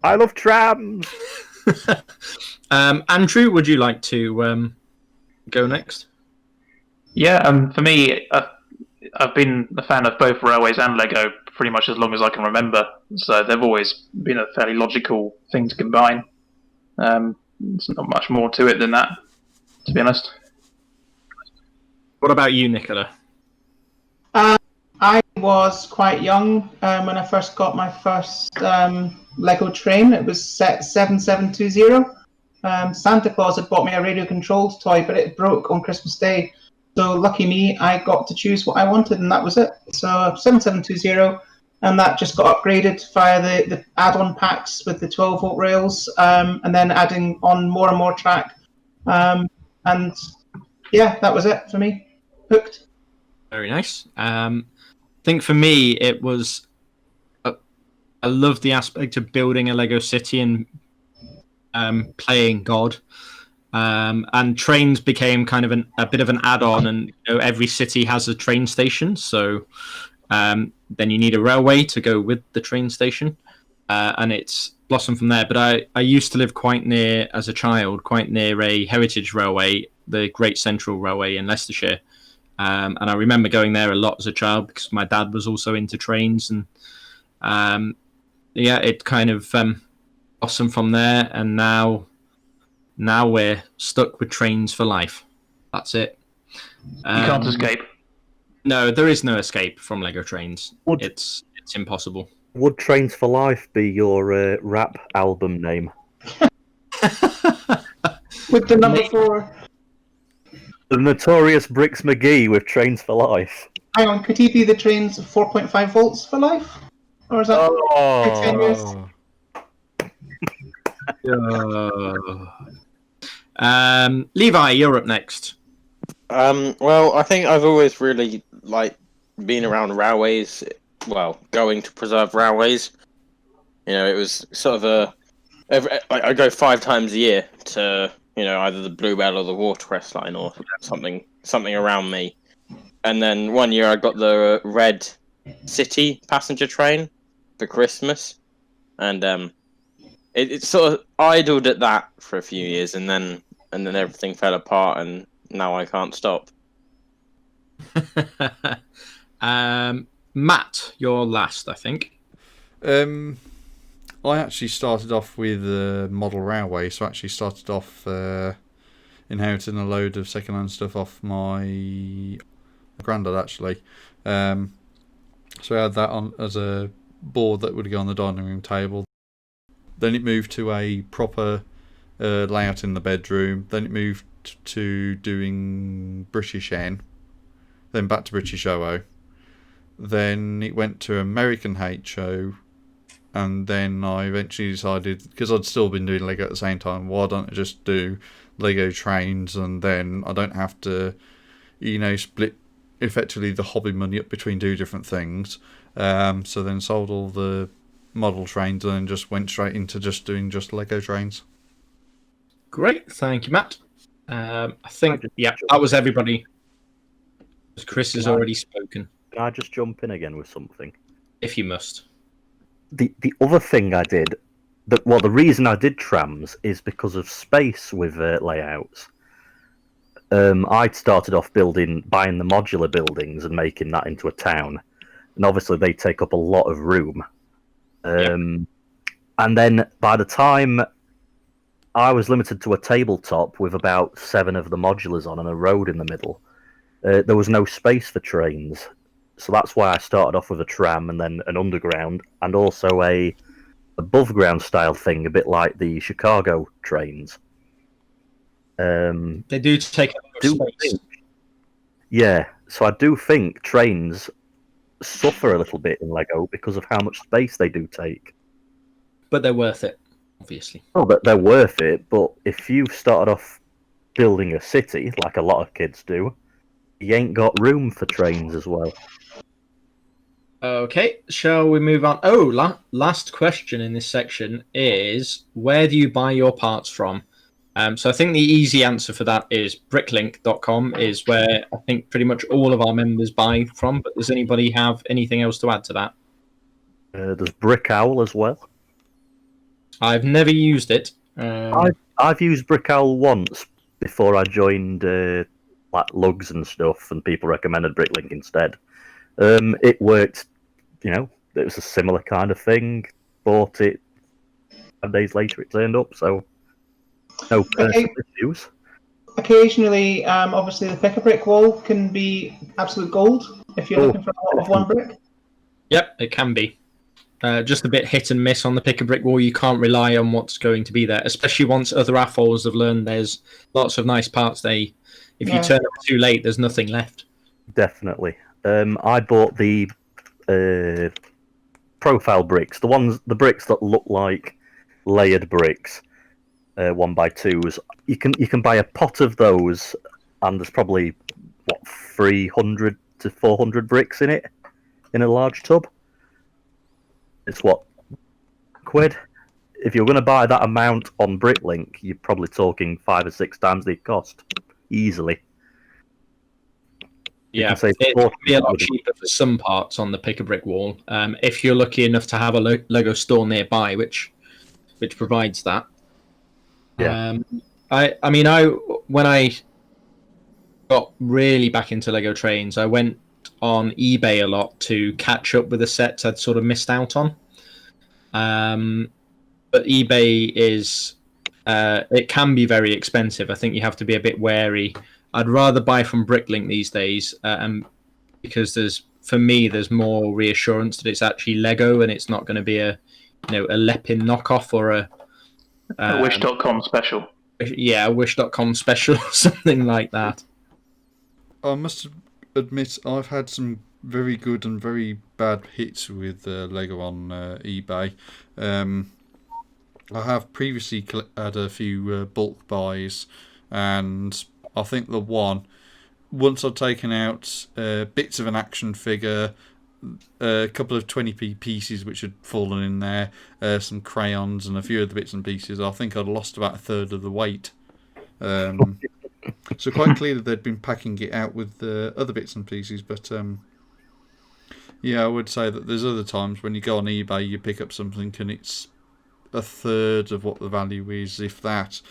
I love trams. Andrew, would you like to go next? Yeah, for me, I've been a fan of both railways and Lego pretty much as long as I can remember. So they've always been a fairly logical thing to combine. There's not much more to it than that, to be honest. What about you, Nicola? I was quite young when I first got my first Lego train. It was set 7720. Santa Claus had bought me a radio-controlled toy, but it broke on Christmas Day. So lucky me, I got to choose what I wanted, and that was it. So 7720, and that just got upgraded via the add-on packs with the 12-volt rails, and then adding on more and more track. And yeah, that was it for me. Hooked. Very nice. I think for me, it was. I love the aspect of building a Lego city and playing God. And trains became kind of a bit of an add-on, and every city has a train station. So then you need a railway to go with the train station, and it's blossomed from there. But I used to live quite near, as a child, quite near a heritage railway, the Great Central Railway in Leicestershire. And I remember going there a lot as a child because my dad was also into trains, and it kind of blossomed from there. And now Now we're stuck with trains for life. That's it. You can't escape. No, there is no escape from Lego Trains. Would- It's impossible. Would Trains for Life be your rap album name? With the number 4. The Notorious Bricks McGee with Trains for Life. Hang on, could he be the train's 4.5 volts for life? Or is that tenuous? Levi, you're up next. Well, I think I've always really been around railways. Well, going to preserve railways. You know, it was sort of I go 5 times a year to either the Bluebell or the Watercress line or something around me. And then one year I got the Red City passenger train for Christmas, and it sort of idled at that for a few years, and then everything fell apart, and now I can't stop. Matt, you're last, I think. I actually started off with a model railway, so I actually started off inheriting a load of second-hand stuff off my granddad, actually. So I had that on as a board that would go on the dining room table. Then it moved to a proper layout in the bedroom. Then it moved to doing British N. Then back to British OO. Then it went to American HO. And then I eventually decided, because I'd still been doing Lego at the same time, why don't I just do Lego Trains, and then I don't have to, split effectively the hobby money up between 2 different things. So then sold all the model trains and then just went straight into just doing just Lego Trains. Great, thank you, Matt. I think, that was everybody. Chris has already spoken. Can I just jump in again with something? If you must. The other thing I did, the reason I did trams is because of space with layouts. I'd started off buying the modular buildings and making that into a town, and obviously they take up a lot of room. And then by the time I was limited to a tabletop with about 7 of the modulars on and a road in the middle, there was no space for trains. So that's why I started off with a tram and then an underground and also a above ground style thing, a bit like the Chicago trains. They do take up space. Yeah, so I do think trains suffer a little bit in Lego because of how much space they do take. But they're worth it, obviously. Oh, but they're worth it, but if you've started off building a city, like a lot of kids do, you ain't got room for trains as well. Okay, shall we move on? Oh, last question in this section is, where do you buy your parts from? So I think the easy answer for that is bricklink.com is where I think pretty much all of our members buy from. But does anybody have anything else to add to that? There's Brick Owl as well. I've never used it. I've used Brick Owl once before I joined Lugs and stuff, and people recommended Bricklink instead. It worked, it was a similar kind of thing. Bought it 5 days later, it turned up, so no personal issues. Occasionally, obviously, the pick-a-brick wall can be absolute gold if you're looking for a lot of one brick. Yep, it can be. Just a bit hit and miss on the pick-a-brick wall. You can't rely on what's going to be there, especially once other AFOLs have learned there's lots of nice parts. If you turn up too late, there's nothing left. Definitely. I bought the profile bricks, the bricks that look like layered bricks, 1x2s. You can buy a pot of those, and there's probably 300 to 400 bricks in it, in a large tub. It's £1. If you're going to buy that amount on Bricklink, you're probably talking 5 or 6 times the cost, easily. Yeah, it can be a lot cheaper for some parts on the pick-a-brick wall. If you're lucky enough to have a Lego store nearby, which provides that. Yeah. When I got really back into Lego Trains, I went on eBay a lot to catch up with the sets I'd sort of missed out on. But eBay is it can be very expensive. I think you have to be a bit wary. I'd rather buy from Bricklink these days, because for me there's more reassurance that it's actually Lego and it's not going to be a Lepin knockoff or a Wish.com special. Yeah, a Wish.com special or something like that. I must admit, I've had some very good and very bad hits with Lego on eBay. I have previously had a few bulk buys, and I think the one, once I've taken out bits of an action figure, a couple of 20p pieces which had fallen in there, some crayons and a few other bits and pieces, I think I'd lost about a third of the weight. So quite clearly they'd been packing it out with other bits and pieces, but yeah, I would say that there's other times when you go on eBay, you pick up something and it's a third of what the value is, if that,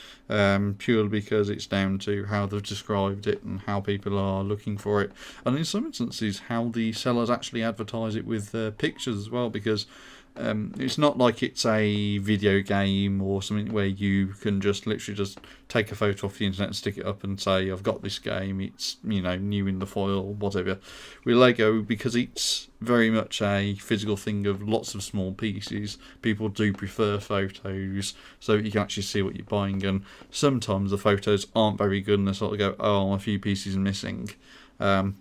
purely because it's down to how they've described it and how people are looking for it, and in some instances how the sellers actually advertise it with pictures as well, because it's not like it's a video game or something where you can just literally just take a photo off the internet and stick it up and say, I've got this game, it's new in the foil, whatever. With Lego, because it's very much a physical thing of lots of small pieces, people do prefer photos so you can actually see what you're buying, and sometimes the photos aren't very good and they sort of go, oh, a few pieces missing from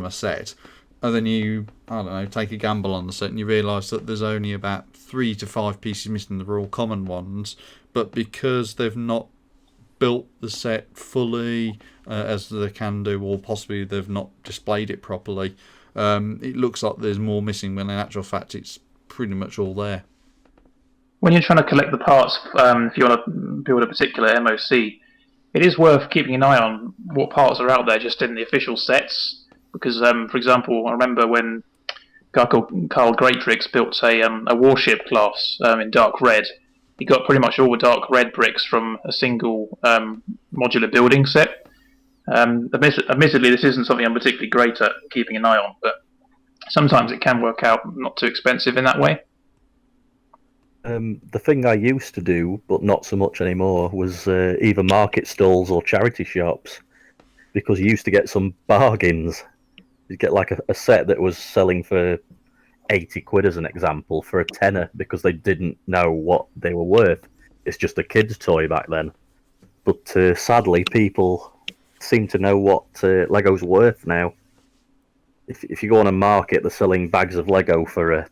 a set. And then you, I don't know, take a gamble on the set and you realise that there's only about 3 to 5 pieces missing. They're all common ones, but because they've not built the set fully as they can do, or possibly they've not displayed it properly, it looks like there's more missing when in actual fact it's pretty much all there. When you're trying to collect the parts, if you want to build a particular MOC, it is worth keeping an eye on what parts are out there just in the official sets. Because, for example, I remember when a guy called Carl Greatrix built a warship class in dark red. He got pretty much all the dark red bricks from a single modular building set. Admittedly, this isn't something I'm particularly great at keeping an eye on, but sometimes it can work out not too expensive in that way. The thing I used to do, but not so much anymore, was either market stalls or charity shops, because you used to get some bargains. You'd get like a set that was selling for 80 quid as an example for a tenner, because they didn't know what they were worth. It's just a kid's toy back then. But sadly, people seem to know what Lego's worth now. If you go on a market, they're selling bags of Lego for a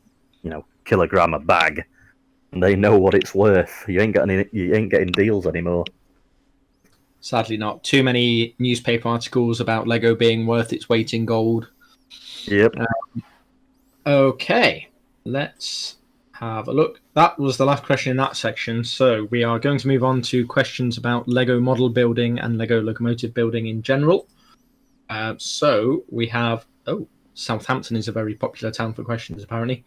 kilogram a bag, and they know what it's worth. You ain't getting deals anymore. Sadly not. Too many newspaper articles about Lego being worth its weight in gold. Yep. Okay, let's have a look. That was the last question in that section, so we are going to move on to questions about Lego model building and Lego locomotive building in general. So we have... Oh, Southampton is a very popular town for questions, apparently.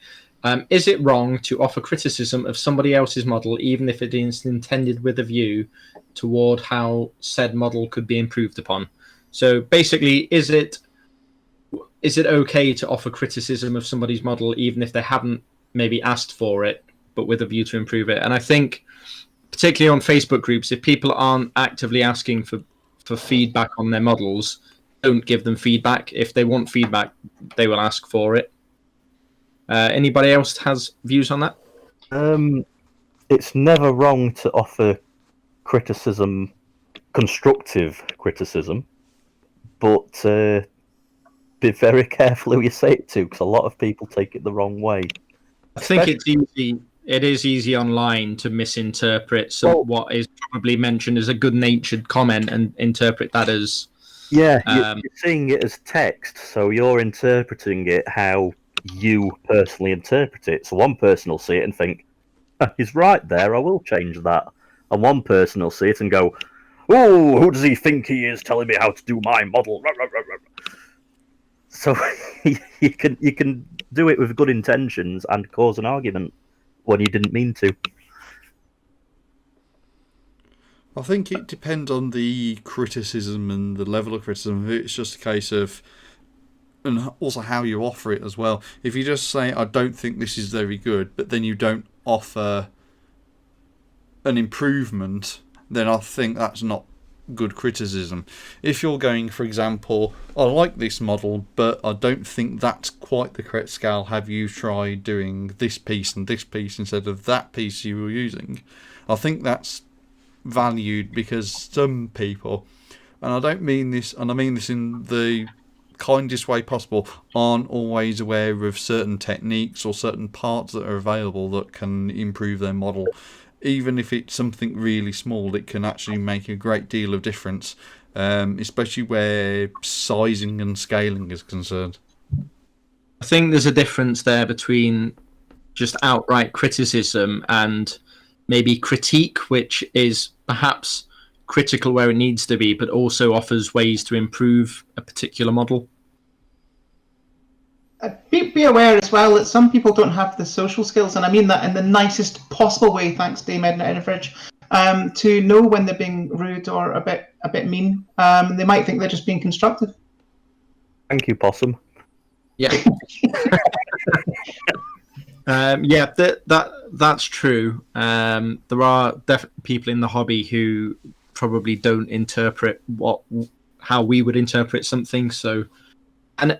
Is it wrong to offer criticism of somebody else's model, even if it is intended with a view toward how said model could be improved upon? So basically, is it okay to offer criticism of somebody's model, even if they haven't maybe asked for it, but with a view to improve it? And I think, particularly on Facebook groups, if people aren't actively asking for feedback on their models, don't give them feedback. If they want feedback, they will ask for it. Anybody else has views on that? It's never wrong to offer criticism, constructive criticism, but be very careful who you say it to, because a lot of people take it the wrong way. I think it's easy. It is easy online to misinterpret what is probably mentioned as a good-natured comment and interpret that as... Yeah, you're seeing it as text, so you're interpreting it how you personally interpret it. So one person will see it and think, he's right there, I will change that. And one person will see it and go, oh, who does he think he is telling me how to do my model? So you can do it with good intentions and cause an argument when you didn't mean to. I think it depends on the criticism and the level of criticism. It's just a case of, and also how you offer it as well. If you just say, I don't think this is very good, but then you don't offer an improvement, then I think that's not good criticism. If you're going, for example, I like this model, but I don't think that's quite the correct scale. Have you tried doing this piece and this piece instead of that piece you were using? I think that's valued because some people, and I don't mean this, and I mean this in the kindest way possible, aren't always aware of certain techniques or certain parts that are available that can improve their model. Even if it's something really small, it can actually make a great deal of difference, especially where sizing and scaling is concerned. I think there's a difference there between just outright criticism and maybe critique, which is perhaps critical where it needs to be, but also offers ways to improve a particular model. Be aware as well that some people don't have the social skills, and I mean that in the nicest possible way, thanks Dame Edna Edinfridge, to know when they're being rude or a bit mean. They might think they're just being constructive. Thank you, Possum. Yeah. Yeah, that's true. There are definitely people in the hobby who probably don't interpret how we would interpret something. So, and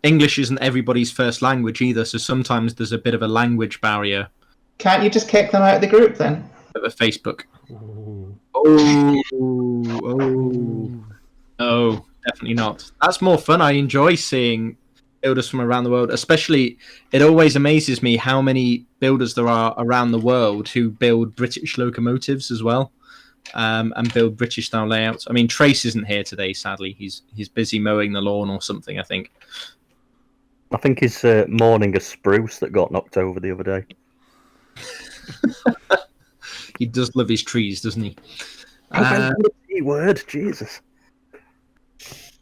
English isn't everybody's first language either. So sometimes there's a bit of a language barrier. Can't you just kick them out of the group then? Over Facebook. No, definitely not. That's more fun. I enjoy seeing builders from around the world. Especially, it always amazes me how many builders there are around the world who build British locomotives as well, and build British style layouts. I mean, Trace isn't here today, sadly. He's busy mowing the lawn or something, I think. I think he's mourning a spruce that got knocked over the other day. He does love his trees, doesn't he? Word, Jesus.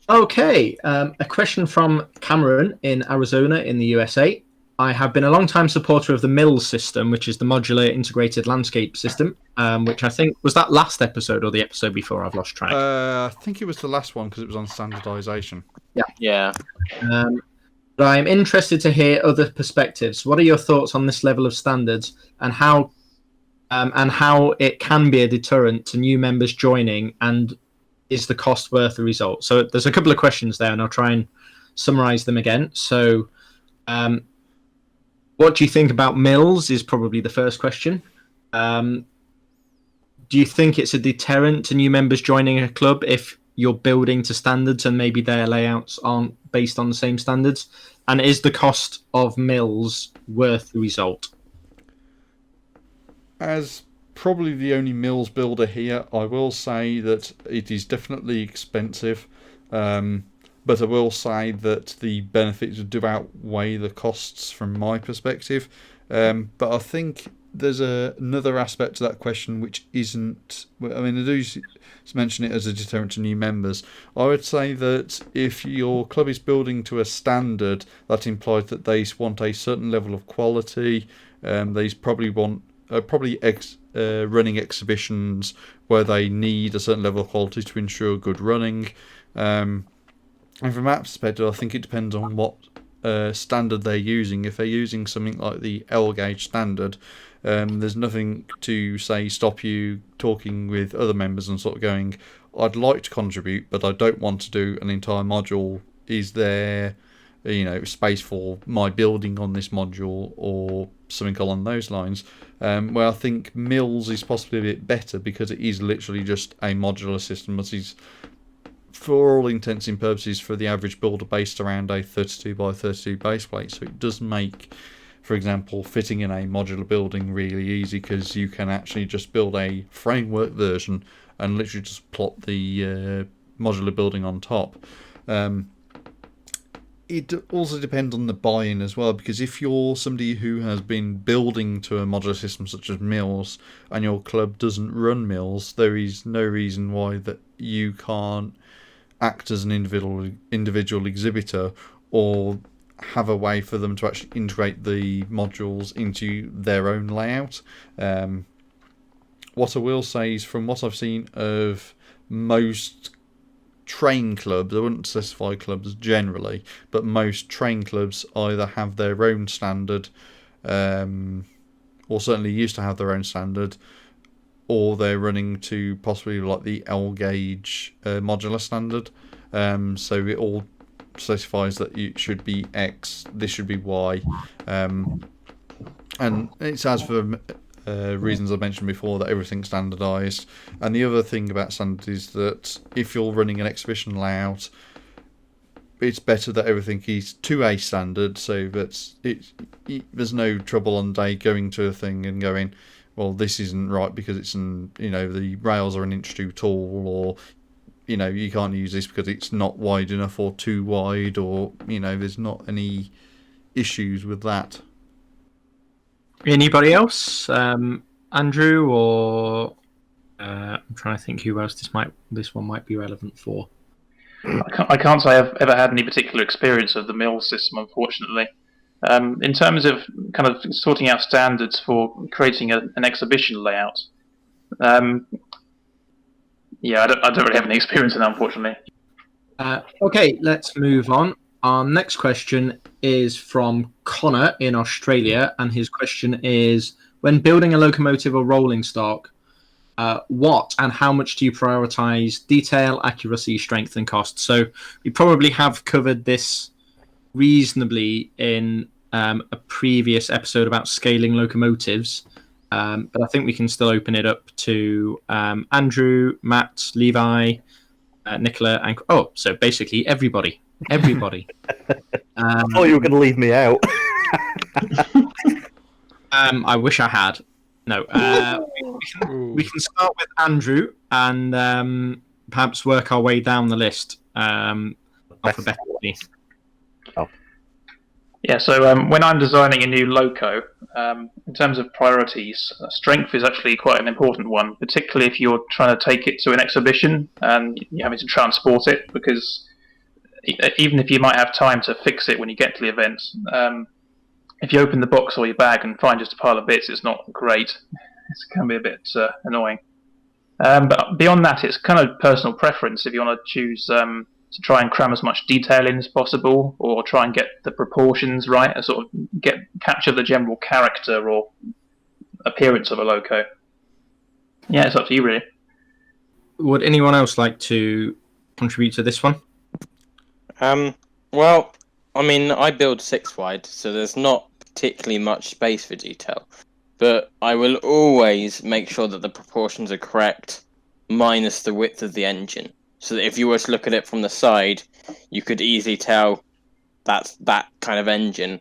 Okay, a question from Cameron in Arizona in the USA. I have been a long-time supporter of the MILS system, which is the Modular Integrated Landscape System, which I think was that last episode or the episode before. I've lost track. I think it was the last one because it was on standardization. Yeah. But I am interested to hear other perspectives. What are your thoughts on this level of standards and how it can be a deterrent to new members joining, and is the cost worth the result? So there's a couple of questions there, and I'll try and summarize them again. So what do you think about MILS is probably the first question. Do you think it's a deterrent to new members joining a club if you're building to standards and maybe their layouts aren't based on the same standards? And is the cost of MILS worth the result? As probably the only MILS builder here, I will say that it is definitely expensive, but I will say that the benefits do outweigh the costs from my perspective. But I think there's another aspect to that question which isn't... I mean, I do mention it as a deterrent to new members. I would say that if your club is building to a standard, that implies that they want a certain level of quality. They probably want... running exhibitions where they need a certain level of quality to ensure good running. And from that perspective, I think it depends on what standard they're using. If they're using something like the L gauge standard, there's nothing to stop you talking with other members and sort of going, I'd like to contribute, but I don't want to do an entire module. Is there, space for my building on this module or something along those lines? Where I think MILS is possibly a bit better because it is literally just a modular system, but is, for all intents and purposes, for the average builder based around a 32 by 32 base plate. So it does make, for example, fitting in a modular building really easy because you can actually just build a framework version and literally just plot the modular building on top. It also depends on the buy-in as well, because if you're somebody who has been building to a modular system such as MILS and your club doesn't run MILS, there is no reason why that you can't act as an individual exhibitor or have a way for them to actually integrate the modules into their own layout. What I will say is, from what I've seen of most train clubs, I wouldn't specify clubs generally, but most train clubs either have their own standard, or certainly used to have their own standard, or they're running to possibly like the L gauge modular standard. So it all specifies that it should be X, this should be Y, and it's as for reasons I mentioned before, that everything's standardised. And the other thing about standard is that if you're running an exhibition layout, it's better that everything is to a standard, so that there's no trouble on day going to a thing and going, well, this isn't right because it's the rails are an inch too tall, or you can't use this because it's not wide enough or too wide, or there's not any issues with that. Anybody else? Andrew, or I'm trying to think who else this one might be relevant for. I can't say I've ever had any particular experience of the mill system, unfortunately. In terms of kind of sorting out standards for creating an exhibition layout, I don't really have any experience in that, unfortunately. Okay, let's move on. Our next question is from Connor in Australia, and his question is: when building a locomotive or rolling stock, what and how much do you prioritize detail, accuracy, strength, and cost? So we probably have covered this reasonably in a previous episode about scaling locomotives, but I think we can still open it up to Andrew, Matt, Levi, Nicola, and so basically everybody. I thought you were going to leave me out. I wish I had. No, we can start with Andrew and perhaps work our way down the list alphabetically. Yeah, so when I'm designing a new loco, in terms of priorities, strength is actually quite an important one, particularly if you're trying to take it to an exhibition and you're having to transport it, because even if you might have time to fix it when you get to the event, if you open the box or your bag and find just a pile of bits, it's not great. It can be a bit annoying. But beyond that, it's kind of personal preference if you want to choose to try and cram as much detail in as possible, or try and get the proportions right, and sort of capture the general character or appearance of a loco. Yeah, it's up to you, really. Would anyone else like to contribute to this one? Well, I mean, I build 6 wide, so there's not particularly much space for detail. But I will always make sure that the proportions are correct, minus the width of the engine. So that if you were to look at it from the side, you could easily tell that's that kind of engine.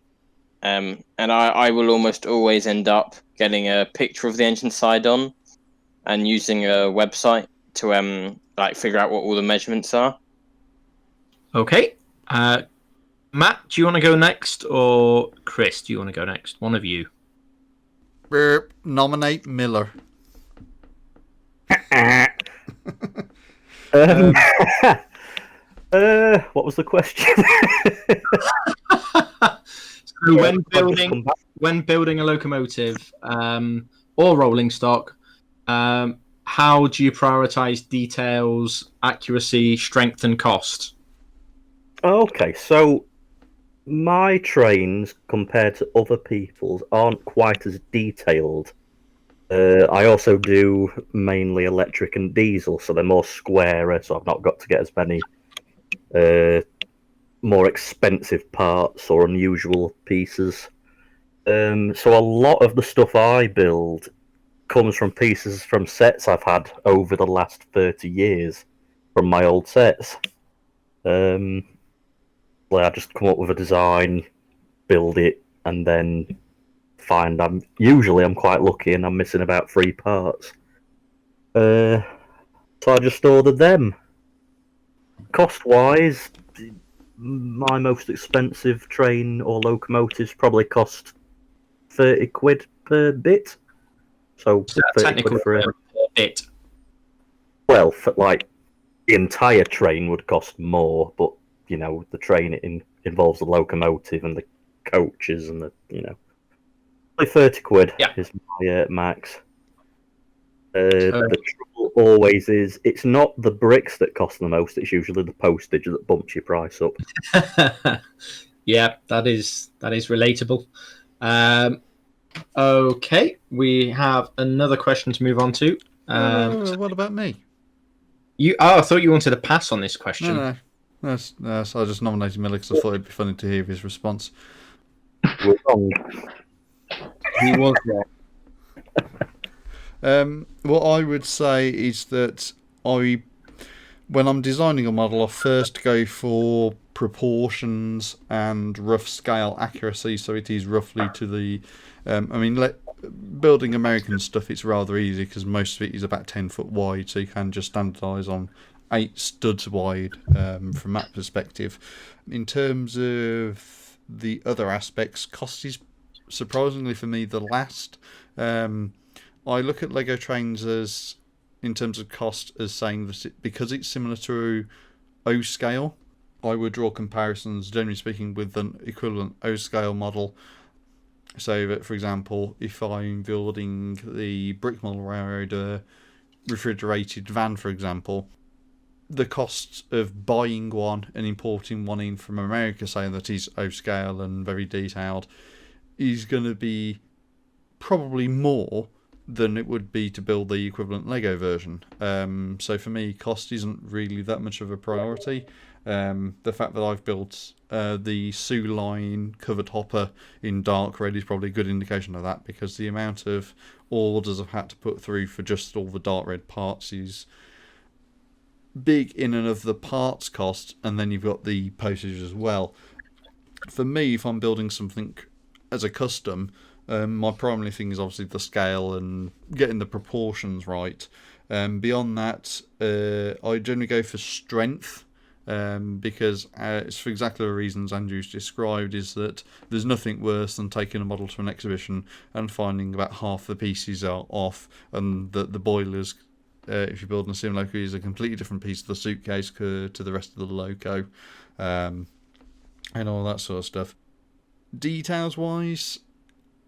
And I will almost always end up getting a picture of the engine side on and using a website to figure out what all the measurements are. Okay. Matt, do you want to go next, or Chris, do you want to go next? One of you. Nominate Miller. What was the question? So when building a locomotive or rolling stock, how do you prioritize details, accuracy, strength, and cost? Okay, so my trains, compared to other people's, aren't quite as detailed. I also do mainly electric and diesel, so they're more squarer, so I've not got to get as many more expensive parts or unusual pieces. So a lot of the stuff I build comes from pieces from sets I've had over the last 30 years from my old sets. I just come up with a design, build it, and then find I'm quite lucky and I'm missing about 3 parts. So I just ordered them. Cost-wise, my most expensive train or locomotives probably cost 30 quid per bit. So 30 quid for a bit. Well, for, the entire train would cost more, but the train involves the locomotive and the coaches and the 30 quid is my max. The trouble always is it's not the bricks that cost the most, it's usually the postage that bumps your price up. Yeah, that is relatable. Okay, we have another question to move on to. What about me? I thought you wanted to pass on this question. No. So I just nominated Miller because I thought it'd be funny to hear his response. We're wrong. He was wrong. What I would say is that when I'm designing a model, I first go for proportions and rough scale accuracy, so it is roughly to the. Building American stuff, it's rather easy because most of it is about 10 foot wide, so you can just standardise on 8 studs wide from that perspective. In terms of the other aspects, cost is surprisingly for me the last. I look at Lego trains as, in terms of cost, as saying that because it's similar to O scale, I would draw comparisons, generally speaking, with an equivalent O scale model. So that, for example, if I'm building the Brickmill Railroad refrigerated van, for example, the cost of buying one and importing one in from America, saying that is O scale and very detailed, is going to be probably more than it would be to build the equivalent Lego version. So for me, cost isn't really that much of a priority. The fact that I've built the Sioux Line covered hopper in dark red is probably a good indication of that, because the amount of orders I've had to put through for just all the dark red parts is big in and of the parts cost, and then you've got the postage as well. For me, if I'm building something as a custom, my primary thing is obviously the scale and getting the proportions right. Beyond that, I generally go for strength. Because it's for exactly the reasons Andrew's described, is that there's nothing worse than taking a model to an exhibition and finding about half the pieces are off, and that the boilers, if you're building a sim loco, is a completely different piece of the suitcase to the rest of the loco, and all that sort of stuff. Details wise,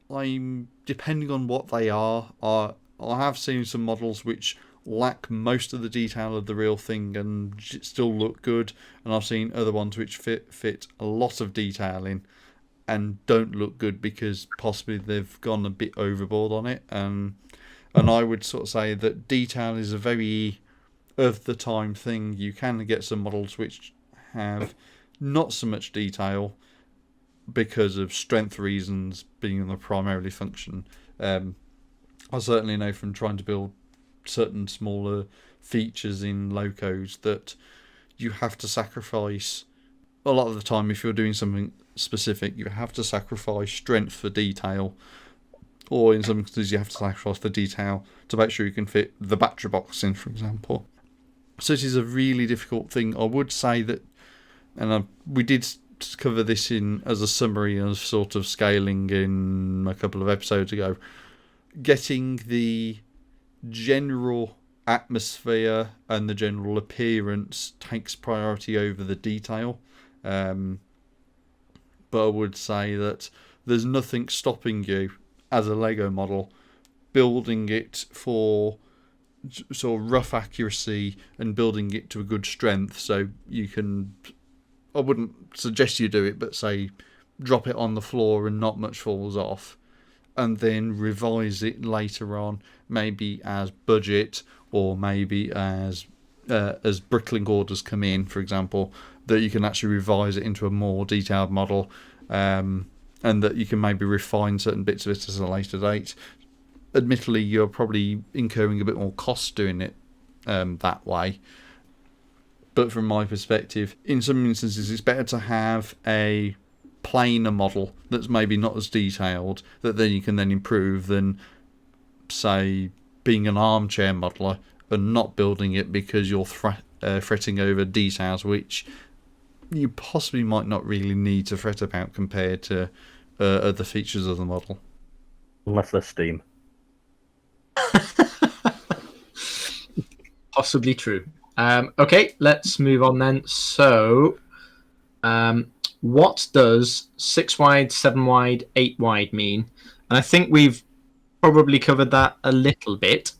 I'm depending on what they are. I have seen some models which lack most of the detail of the real thing and still look good, and I've seen other ones which fit a lot of detail in and don't look good because possibly they've gone a bit overboard on it. And I would sort of say that detail is a very of the time thing. You can get some models which have not so much detail because of strength reasons being the primarily function. I certainly know from trying to build certain smaller features in locos that you have to sacrifice a lot of the time. If you're doing something specific, you have to sacrifice strength for detail, or in some instances you have to sacrifice the detail to make sure you can fit the battery box in, for example. So it is a really difficult thing. I would say that, and we did cover this in as a summary of sort of scaling in a couple of episodes ago, getting the general atmosphere and the general appearance takes priority over the detail. But I would say that there's nothing stopping you as a Lego model building it for sort of rough accuracy and building it to a good strength, so you can, I wouldn't suggest you do it, but say drop it on the floor and not much falls off, and then revise it later on, maybe as budget or maybe as bricklink orders come in, for example, that you can actually revise it into a more detailed model, and that you can maybe refine certain bits of it at a later date. Admittedly, you're probably incurring a bit more cost doing it that way. But from my perspective, in some instances, it's better to have a plainer model that's maybe not as detailed that then you can then improve than, say, being an armchair modeler and not building it because you're fretting over details which you possibly might not really need to fret about compared to other features of the model. Unless they're Steam. Possibly true. Okay, let's move on then. So, what does 6 wide, 7 wide, 8 wide mean? And I think we've probably covered that a little bit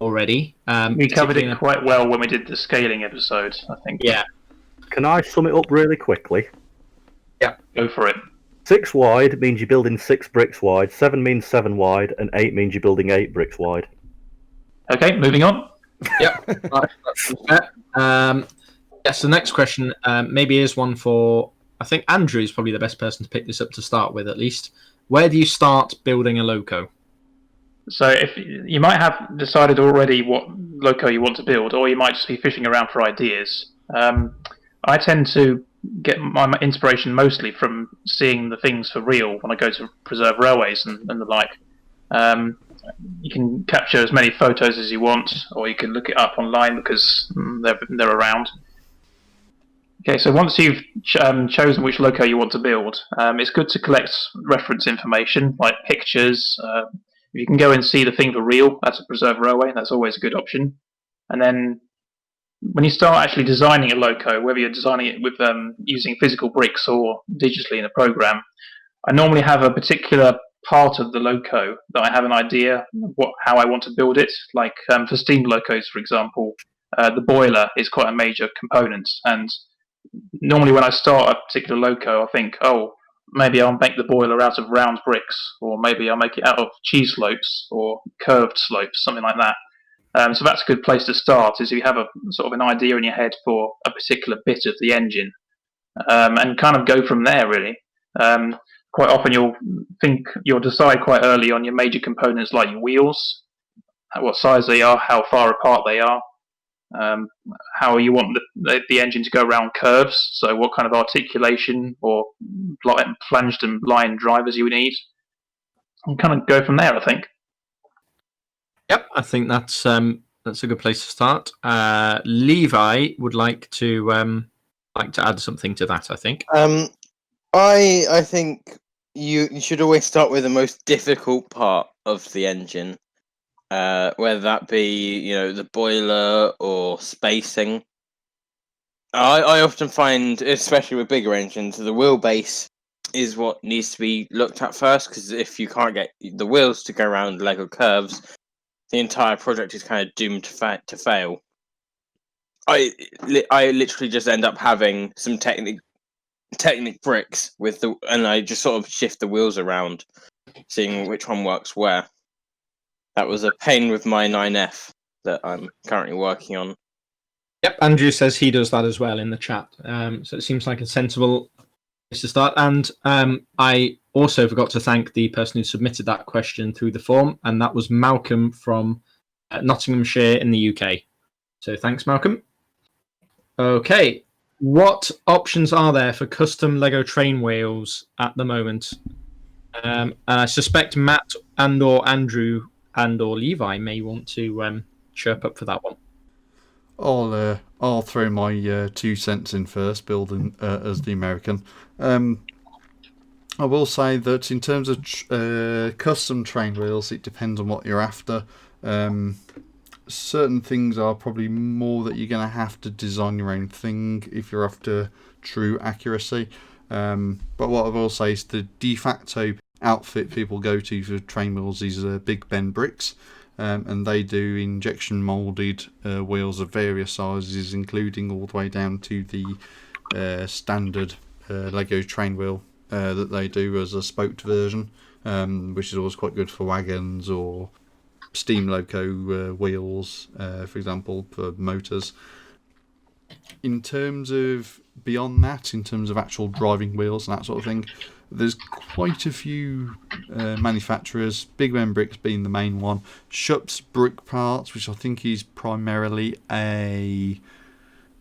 already. We covered it quite well when we did the scaling episode, I think. Yeah. Can I sum it up really quickly? Yeah, go for it. 6 wide means you're building 6 bricks wide, 7 means 7 wide, and 8 means you're building 8 bricks wide. Okay, moving on. Yep. That's fair. Yes, the next question maybe is one for, I think Andrew is probably the best person to pick this up to start with, at least. Where do you start building a loco? So if you might have decided already what loco you want to build, or you might just be fishing around for ideas. I tend to get my inspiration mostly from seeing the things for real when I go to preserve railways and the like. You can capture as many photos as you want, or you can look it up online because they're around. Okay, so once you've chosen which loco you want to build, it's good to collect reference information like pictures. If you can go and see the thing for real, that's a preserved railway. That's always a good option. And then when you start actually designing a loco, whether you're designing it with using physical bricks or digitally in a program, I normally have a particular part of the loco that I have an idea how I want to build it. Like for steam locos, for example, the boiler is quite a major component, and normally when I start a particular loco, I think, oh, maybe I'll make the boiler out of round bricks, or maybe I'll make it out of cheese slopes or curved slopes, something like that. So that's a good place to start, is you have a sort of an idea in your head for a particular bit of the engine, and kind of go from there, really. Quite often you'll decide quite early on your major components, like your wheels, what size they are, how far apart they are, how you want the engine to go around curves, so what kind of articulation or flanged and blind drivers you would need, and kind of go from there, I think. Yep, I think that's a good place to start. Levi would like to add something to that, I think. I think you should always start with the most difficult part of the engine, whether that be the boiler or spacing. I often find, especially with bigger engines, the wheelbase is what needs to be looked at first, because if you can't get the wheels to go around Lego curves, the entire project is kind of doomed to fail. I literally just end up having some Technic bricks and I just sort of shift the wheels around, seeing which one works where. That was a pain with my 9F that I'm currently working on. Yep, Andrew says he does that as well in the chat. So it seems like a sensible place to start. And I also forgot to thank the person who submitted that question through the form, and that was Malcolm from Nottinghamshire in the UK. So thanks, Malcolm. Okay, what options are there for custom Lego train wheels at the moment? And I suspect Matt and/or Andrew and/or Levi may want to chirp up for that one. I'll throw my 2 cents in first, building as the American. I will say that in terms of custom train wheels, it depends on what you're after. Certain things are probably more that you're going to have to design your own thing if you're after true accuracy. But what I will say is the de facto outfit people go to for train wheels is Big Ben Bricks. And they do injection moulded wheels of various sizes, including all the way down to the standard Lego train wheel that they do as a spoked version, which is always quite good for wagons or steam loco wheels, for example, for motors. In terms of beyond that, in terms of actual driving wheels and that sort of thing, there's quite a few manufacturers, Big Ben Bricks being the main one. Shup's Brick Parts, which I think is primarily a...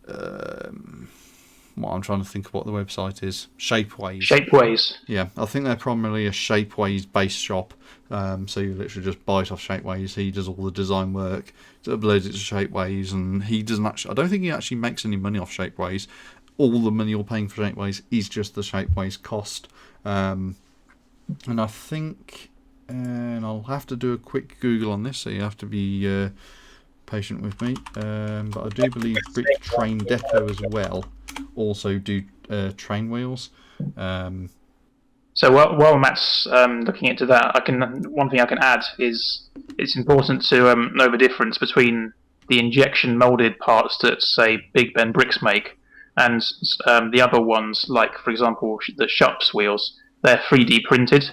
I'm trying to think of what the website is. Shapeways. Shapeways. Yeah, I think they're primarily a Shapeways based shop. So you literally just buy it off Shapeways. He does all the design work, uploads it to Shapeways, and he doesn't actually... I don't think he actually makes any money off Shapeways. All the money you're paying for Shapeways is just the Shapeways cost. And I think, and I'll have to do a quick Google on this, so you have to be patient with me. But I do believe Brick Train Depot as well also do train wheels. So while Matt's looking into that, one thing I can add is it's important to know the difference between the injection molded parts that, say, Big Ben Bricks make, and the other ones, like, for example, the Shup's wheels. They're 3D printed.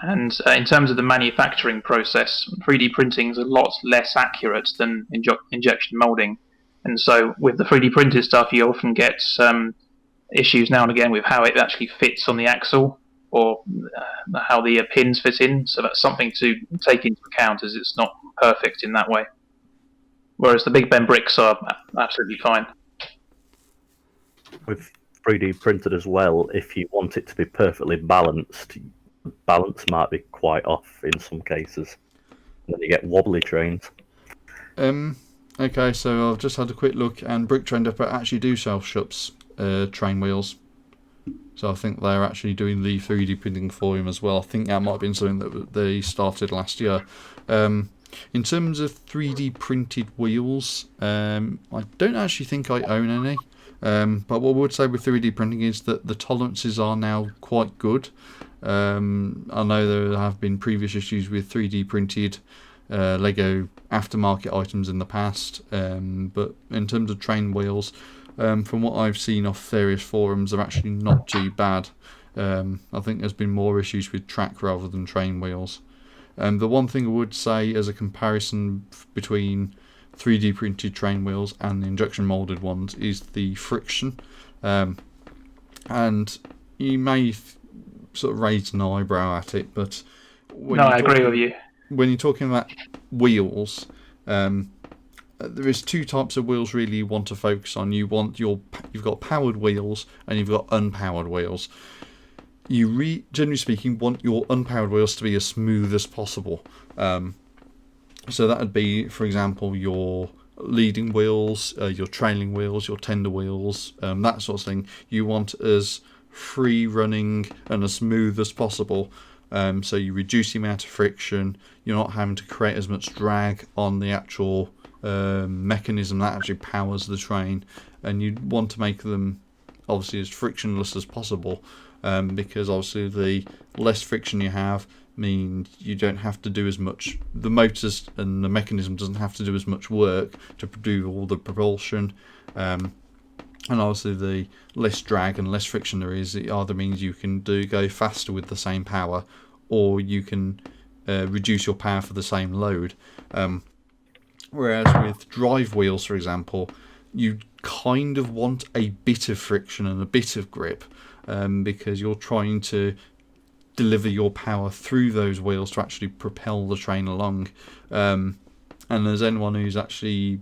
And in terms of the manufacturing process, 3D printing is a lot less accurate than injection molding. And so with the 3D printed stuff, you often get issues now and again with how it actually fits on the axle, or how the pins fit in. So that's something to take into account, as it's not perfect in that way. Whereas the Big Ben bricks are absolutely fine. With 3D printed as well, if you want it to be perfectly balanced, balance might be quite off in some cases. And then you get wobbly trains. Okay, so I've just had a quick look, and Brick Train Depot actually do sell Shups train wheels. So I think they're actually doing the 3D printing for him as well. I think that might have been something that they started last year. In terms of 3D printed wheels, I don't actually think I own any. But what I would say with 3D printing is that the tolerances are now quite good. I know there have been previous issues with 3D printed Lego aftermarket items in the past, but in terms of train wheels, from what I've seen off various forums, they're actually not too bad. I think there's been more issues with track rather than train wheels. The one thing I would say as a comparison between 3D printed train wheels and the injection molded ones is the friction. And you may sort of raise an eyebrow at it, but I agree with you. When you're talking about wheels, there is two types of wheels really you want to focus on. You've got powered wheels and you've got unpowered wheels. You generally speaking want your unpowered wheels to be as smooth as possible. So that would be, for example, your leading wheels, your trailing wheels, your tender wheels, that sort of thing. You want as free running and as smooth as possible. So you reduce the amount of friction. You're not having to create as much drag on the actual mechanism that actually powers the train, and you want to make them obviously as frictionless as possible, because obviously the less friction you have means you don't have to do as much. The motors and the mechanism doesn't have to do as much work to do all the propulsion. And obviously the less drag and less friction there is, it either means you can go faster with the same power, or you can reduce your power for the same load. Whereas with drive wheels, for example, you kind of want a bit of friction and a bit of grip, because you're trying to deliver your power through those wheels to actually propel the train along. And as anyone who's actually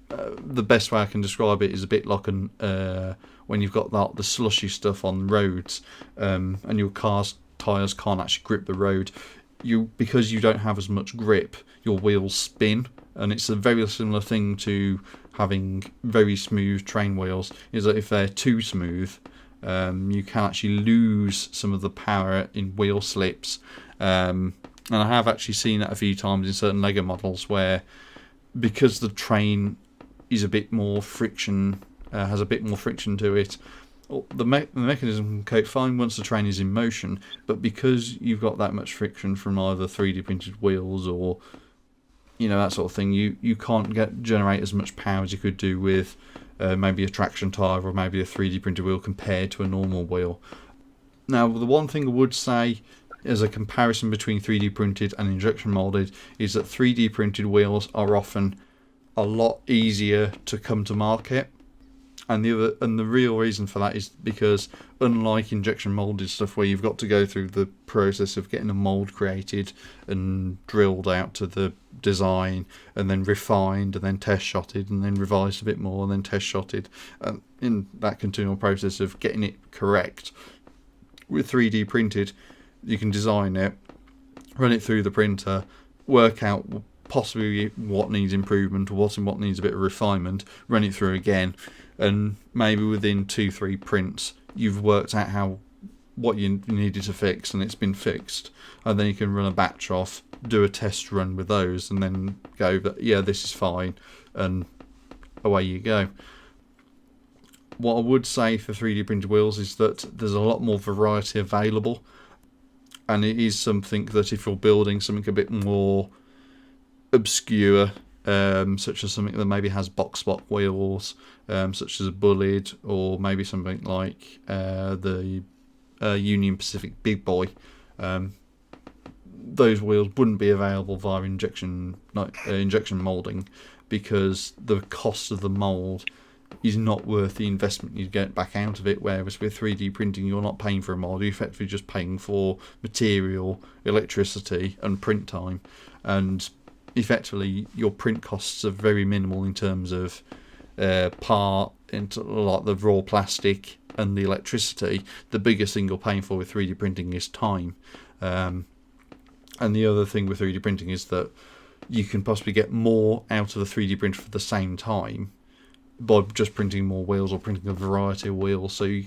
the best way I can describe it is a bit like when you've got the slushy stuff on roads, and your car's tyres can't actually grip the road. Because you don't have as much grip, your wheels spin, and it's a very similar thing to having very smooth train wheels. Is that if they're too smooth, you can actually lose some of the power in wheel slips. And I have actually seen that a few times in certain Lego models where, because the train is a bit more friction, has a bit more friction to it, the mechanism can cope fine once the train is in motion, but because you've got that much friction from either 3D printed wheels or that sort of thing, you can't generate as much power as you could do with maybe a traction tyre or maybe a 3D printed wheel compared to a normal wheel. Now, the one thing I would say as a comparison between 3D printed and injection molded is that 3D printed wheels are often a lot easier to come to market, and the real reason for that is because, unlike injection molded stuff where you've got to go through the process of getting a mold created and drilled out to the design and then refined and then test shotted and then revised a bit more and then test shotted, in that continual process of getting it correct, with 3D printed you can design it, run it through the printer, work out possibly what needs improvement or what needs a bit of refinement, run it through again, and maybe within 2-3 prints you've worked out what you needed to fix and it's been fixed, and then you can run a batch off, do a test run with those, and then go, but yeah, this is fine, and away you go. What I would say for 3D printed wheels is that there's a lot more variety available, and it is something that if you're building something a bit more obscure, such as something that maybe has box spot wheels, such as a Bullet, or maybe something like the Union Pacific Big Boy, those wheels wouldn't be available via injection molding, because the cost of the mold is not worth the investment you get back out of it. Whereas with 3D printing, you're not paying for a mold; you're effectively just paying for material, electricity, and print time. And effectively, your print costs are very minimal in terms of part into like the raw plastic and the electricity. The biggest thing you're paying for with 3D printing is time. And the other thing with 3D printing is that you can possibly get more out of the 3D printer for the same time by just printing more wheels or printing a variety of wheels. So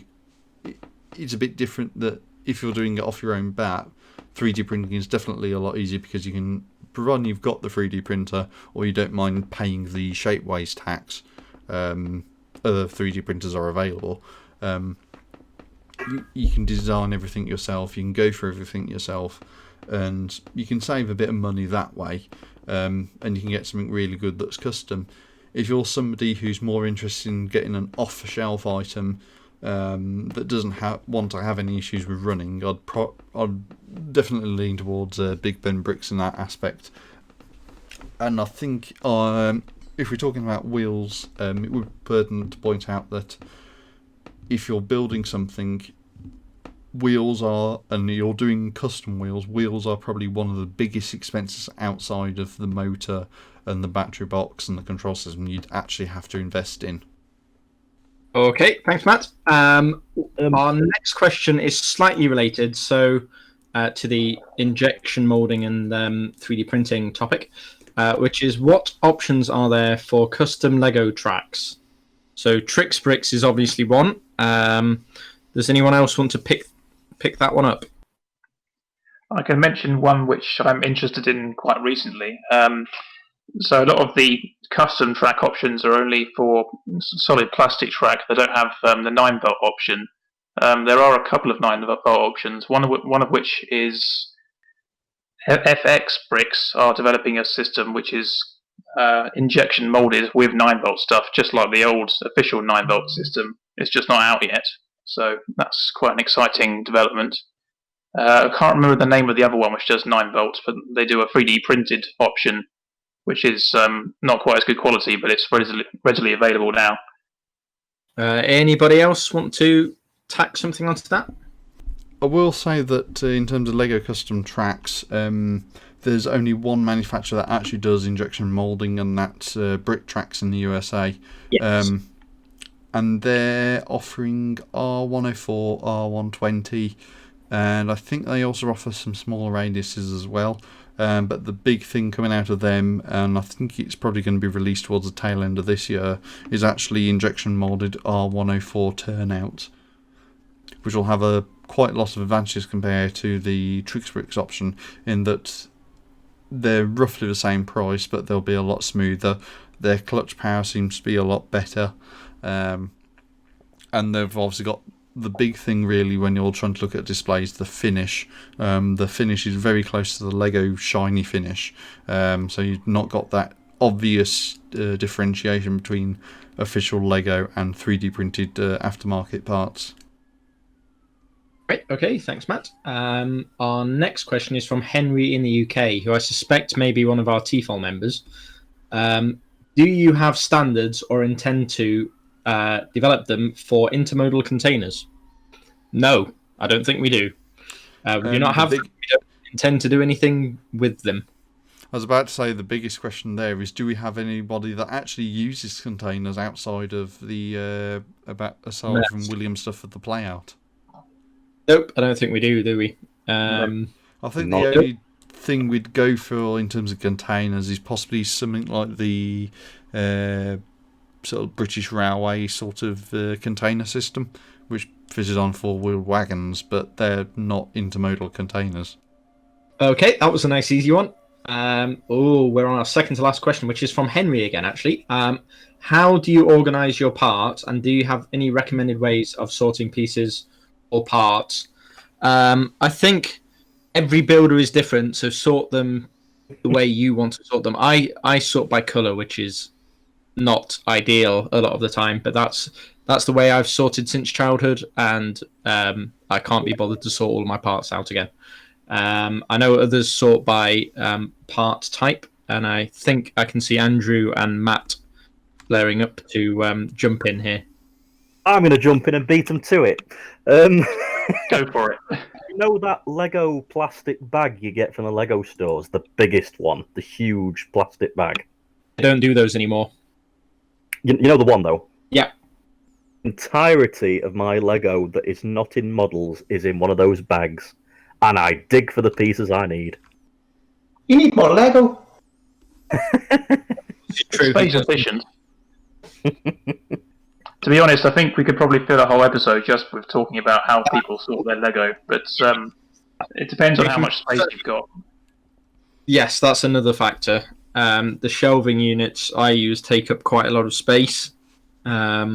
it's a bit different that if you're doing it off your own bat, 3D printing is definitely a lot easier, because you can, provided you've got the 3D printer or you don't mind paying the shapeways tax, other 3D printers are available. You can design everything yourself, you can go for everything yourself, and you can save a bit of money that way, and you can get something really good that's custom. If you're somebody who's more interested in getting an off-the-shelf item that doesn't want to have any issues with running, I'd definitely lean towards Big Ben bricks in that aspect. And I think if we're talking about wheels, it would be pertinent to point out that if you're building something, and you're doing custom wheels are probably one of the biggest expenses outside of the motor and the battery box and the control system you'd actually have to invest in. Okay, thanks, Matt. Our next question is slightly related, to the injection molding and 3D printing topic, which is, what options are there for custom Lego tracks? So Trix Bricks is obviously one. Does anyone else want to pick that one up? I can mention one which I'm interested in quite recently. So a lot of the custom track options are only for solid plastic track. They don't have the 9-volt option. There are a couple of 9-volt options. One of which is FX Bricks are developing a system which is injection molded with 9-volt stuff, just like the old official 9-volt system. It's just not out yet, so that's quite an exciting development. I can't remember the name of the other one which does 9 volts, but they do a 3D printed option, which is not quite as good quality, but it's readily available now. Anybody else want to tack something onto that? I will say that in terms of Lego custom tracks, there's only one manufacturer that actually does injection molding, and that's Brick Tracks in the USA. Yes. And they're offering R104, R120, and I think they also offer some smaller radiuses as well. But the big thing coming out of them, and I think it's probably going to be released towards the tail end of this year, is actually injection molded R104 turnout, which will have quite a lot of advantages compared to the Trix Bricks option, in that they're roughly the same price, but they'll be a lot smoother. Their clutch power seems to be a lot better, and they've obviously got the big thing really when you're trying to look at displays, the finish. The finish is very close to the Lego shiny finish, so you've not got that obvious differentiation between official Lego and 3D printed aftermarket parts. Great. Okay, thanks, Matt. Our next question is from Henry in the UK, who I suspect may be one of our TFOL members. Do you have standards or intend to develop them for intermodal containers? No, I don't think we do. We do not have them. We don't intend to do anything with them. I was about to say the biggest question there is, do we have anybody that actually uses containers outside of the aside from William stuff at the playout? Nope, I don't think we do we? I think the only thing we'd go for in terms of containers is possibly something like the sort of British Railway sort of container system, which fitted on 4-wheeled wagons, but they're not intermodal containers. Okay, that was a nice easy one. We're on our second to last question, which is from Henry again, actually. How do you organise your parts, and do you have any recommended ways of sorting pieces or parts? I think every builder is different, so sort them the way you want to sort them. I sort by colour, which is not ideal a lot of the time, but that's the way I've sorted since childhood, and I can't be bothered to sort all my parts out again. I know others sort by part type, and I think I can see Andrew and Matt flaring up to jump in here. I'm going to jump in and beat them to it. Go for it. You know that Lego plastic bag you get from the Lego stores, the biggest one, the huge plastic bag. I don't do those anymore. You know the one though. Yeah. Entirety of my Lego that is not in models is in one of those bags, and I dig for the pieces I need. You need more Lego. True. Space efficient. To be honest, I think we could probably fill a whole episode just with talking about how people sort their Lego, but it depends on how much space you've got. Yes, that's another factor. The shelving units I use take up quite a lot of space. I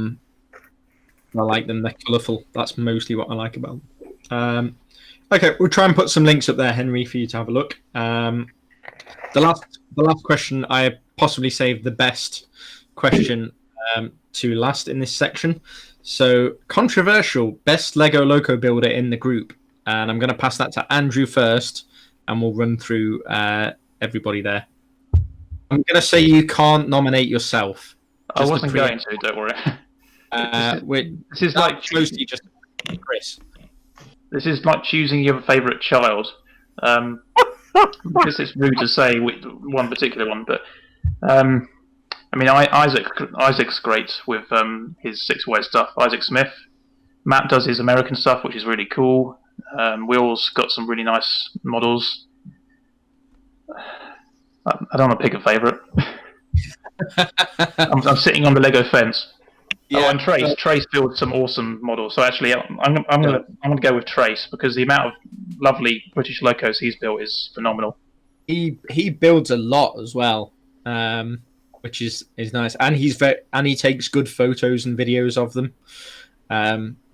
like them; they're colourful. That's mostly what I like about them. Okay, we'll try and put some links up there, Henry, for you to have a look. The last question, I possibly saved the best question to last in this section. So, controversial, best Lego loco builder in the group. And I'm going to pass that to Andrew first, and we'll run through everybody there. I'm going to say you can't nominate yourself. I wasn't going to, don't worry. This is like mostly just Chris. This is like choosing your favourite child. Because it's rude to say one particular one, but I mean, Isaac's great with his 6-way stuff. Isaac Smith. Matt does his American stuff, which is really cool. Will's got some really nice models. I don't want to pick a favourite. I'm sitting on the Lego fence. Yeah, and Trace builds some awesome models. So actually, I'm gonna go with Trace because the amount of lovely British Legos he's built is phenomenal. He builds a lot as well, which is nice, and he takes good photos and videos of them.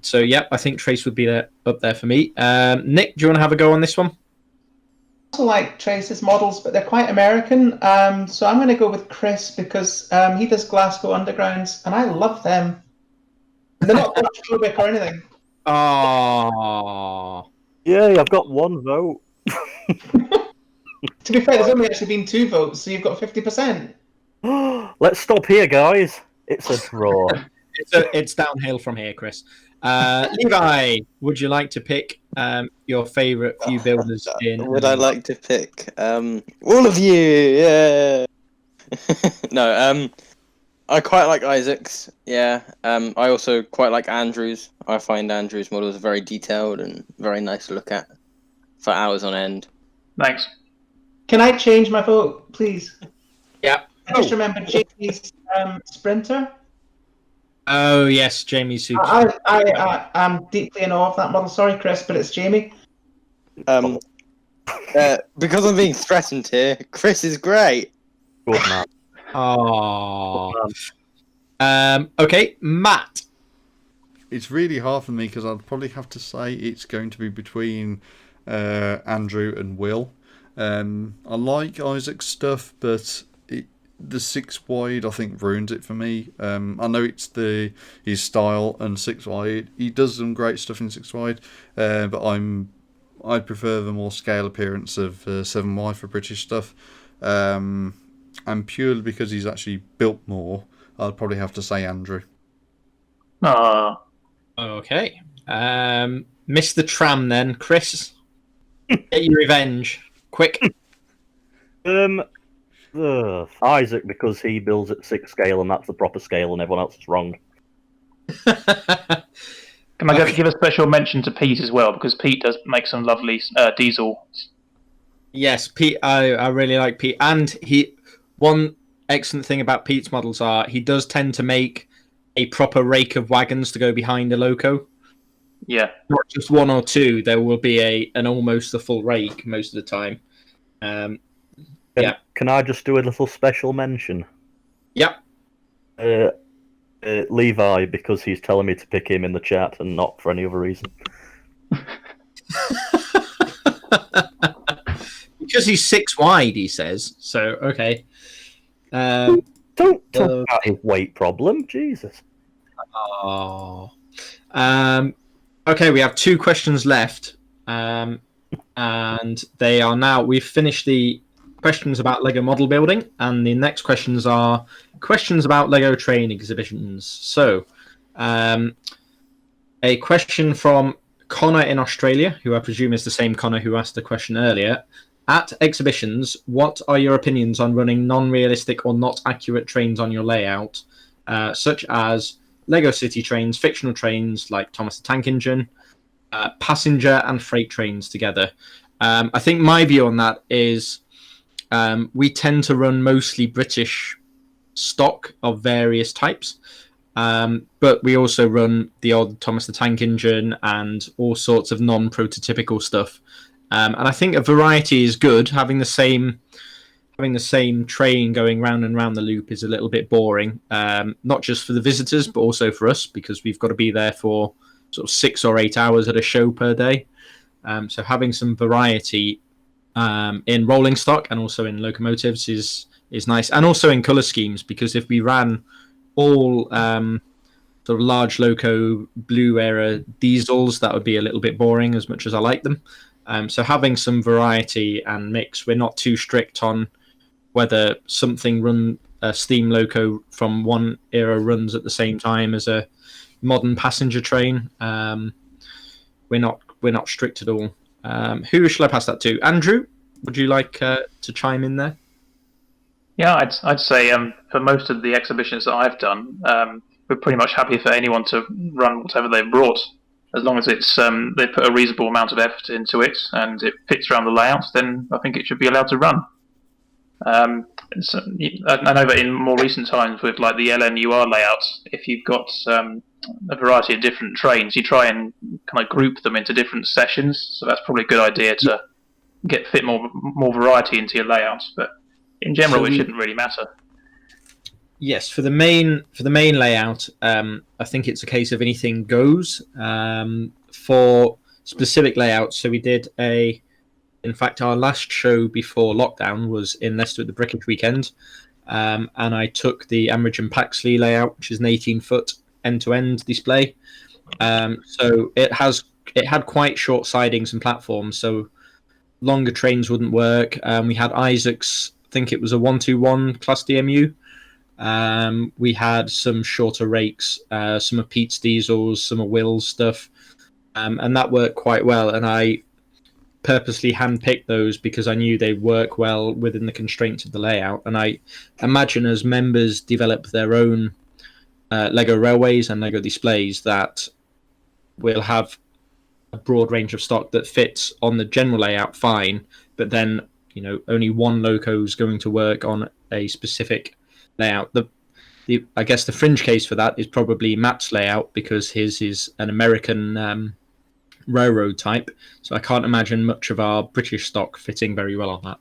So yeah, I think Trace would be up there for me. Nick, do you want to have a go on this one? I also like Trace's models, but they're quite American. So I'm going to go with Chris because he does Glasgow Undergrounds, and I love them. And they're not claustrophobic or anything. Oh, yeah, I've got one vote. To be fair, there's only actually been 2 votes, so you've got 50%. Let's stop here, guys. It's a draw. It's downhill from here, Chris. Levi, would you like to pick your favourite few builders in? Would I like to pick all of you? Yeah. No. I quite like Isaac's. Yeah. I also quite like Andrew's. I find Andrew's models very detailed and very nice to look at for hours on end. Thanks. Can I change my vote, please? Yeah. I just remember Jamie's Sprinter. Oh yes, Jamie Super. I'm deeply in awe of that model. Sorry, Chris, but it's Jamie. Because I'm being threatened here, Chris is great. Good man. Oh. Okay, Matt. It's really hard for me because I'd probably have to say it's going to be between Andrew and Will. I like Isaac's stuff, but the 6 wide I think ruins it for me. I know it's his style and 6 wide. He does some great stuff in 6 wide, but I prefer the more scale appearance of 7 wide for British stuff. And purely because he's actually built more, I'd probably have to say Andrew. Okay. Missed the tram then, Chris. Get your revenge. Quick. Isaac, because he builds at 6 scale and that's the proper scale and everyone else is wrong. Can I give a special mention to Pete as well, because Pete does make some lovely diesel. Yes, Pete. I really like Pete, and one excellent thing about Pete's models are he does tend to make a proper rake of wagons to go behind a loco. Yeah, not just 1 or 2. There will be an almost a full rake most of the time. Yeah. Can I just do a little special mention? Yep. Levi, because he's telling me to pick him in the chat and not for any other reason. Because he's 6 wide, he says. So, okay. Don't talk about his weight problem. Jesus. Oh. Okay, we have 2 questions left. and they are now. We've finished the questions about Lego model building, and the next questions are questions about Lego train exhibitions. So, a question from Connor in Australia, who I presume is the same Connor who asked the question earlier. At exhibitions, what are your opinions on running non-realistic or not accurate trains on your layout, such as Lego City trains, fictional trains like Thomas the Tank Engine, passenger and freight trains together? I think my view on that is we tend to run mostly British stock of various types, but we also run the odd Thomas the Tank Engine and all sorts of non-prototypical stuff. And I think a variety is good. Having the same train going round and round the loop is a little bit boring, not just for the visitors, but also for us, because we've got to be there for sort of 6 or 8 hours at a show per day. So having some variety in rolling stock and also in locomotives is nice, and also in colour schemes, because if we ran all sort of large loco blue era diesels, that would be a little bit boring, as much as I like them. So having some variety and mix, we're not too strict on whether something run a steam loco from one era runs at the same time as a modern passenger train. We're not strict at all. Who shall I pass that to? Andrew, would you like to chime in there? Yeah, I'd say for most of the exhibitions that I've done, we're pretty much happy for anyone to run whatever they've brought, as long as it's they put a reasonable amount of effort into it and it fits around the layout. Then I think it should be allowed to run. So, I know that in more recent times with like the LNUR layouts, if you've got a variety of different trains, you try and kind of group them into different sessions. So that's probably a good idea to fit more variety into your layouts. But in general, it shouldn't really matter. Yes, for the main layout, I think it's a case of anything goes. For specific layouts, so we did in fact, our last show before lockdown was in Leicester at the Brickish Weekend, and I took the Ambridge and Paxley layout, which is an 18-foot end-to-end display. So it had quite short sidings and platforms, so longer trains wouldn't work. We had Isaac's, I think it was a 121 class DMU. We had some shorter rakes, some of Pete's diesels, some of Will's stuff, and that worked quite well. And I purposely handpicked those because I knew they work well within the constraints of the layout. And I imagine as members develop their own Lego railways and Lego displays, that we'll have a broad range of stock that fits on the general layout fine, but then only one loco is going to work on a specific layout. I guess the fringe case for that is probably Matt's layout, because his is an American railroad type, so I can't imagine much of our British stock fitting very well on that.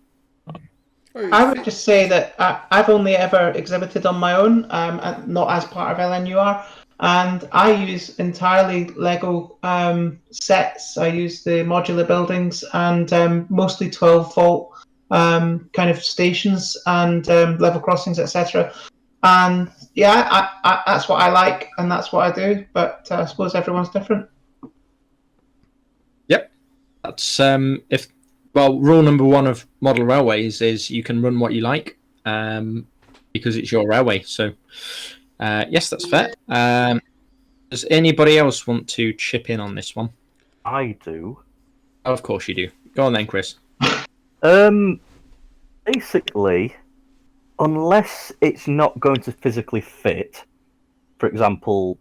I would just say that I've only ever exhibited on my own, and not as part of LNUR, and I use entirely Lego sets. I use the modular buildings and mostly 12-volt kind of stations and level crossings, etc. And yeah, I that's what I like, and that's what I do. But I suppose everyone's different. Yep, that's rule number one of model railways is you can run what you like, because it's your railway. So yes, that's fair. Does anybody else want to chip in on this one? I do. Oh, of course you do. Go on then, Chris. Basically, unless it's not going to physically fit, for example,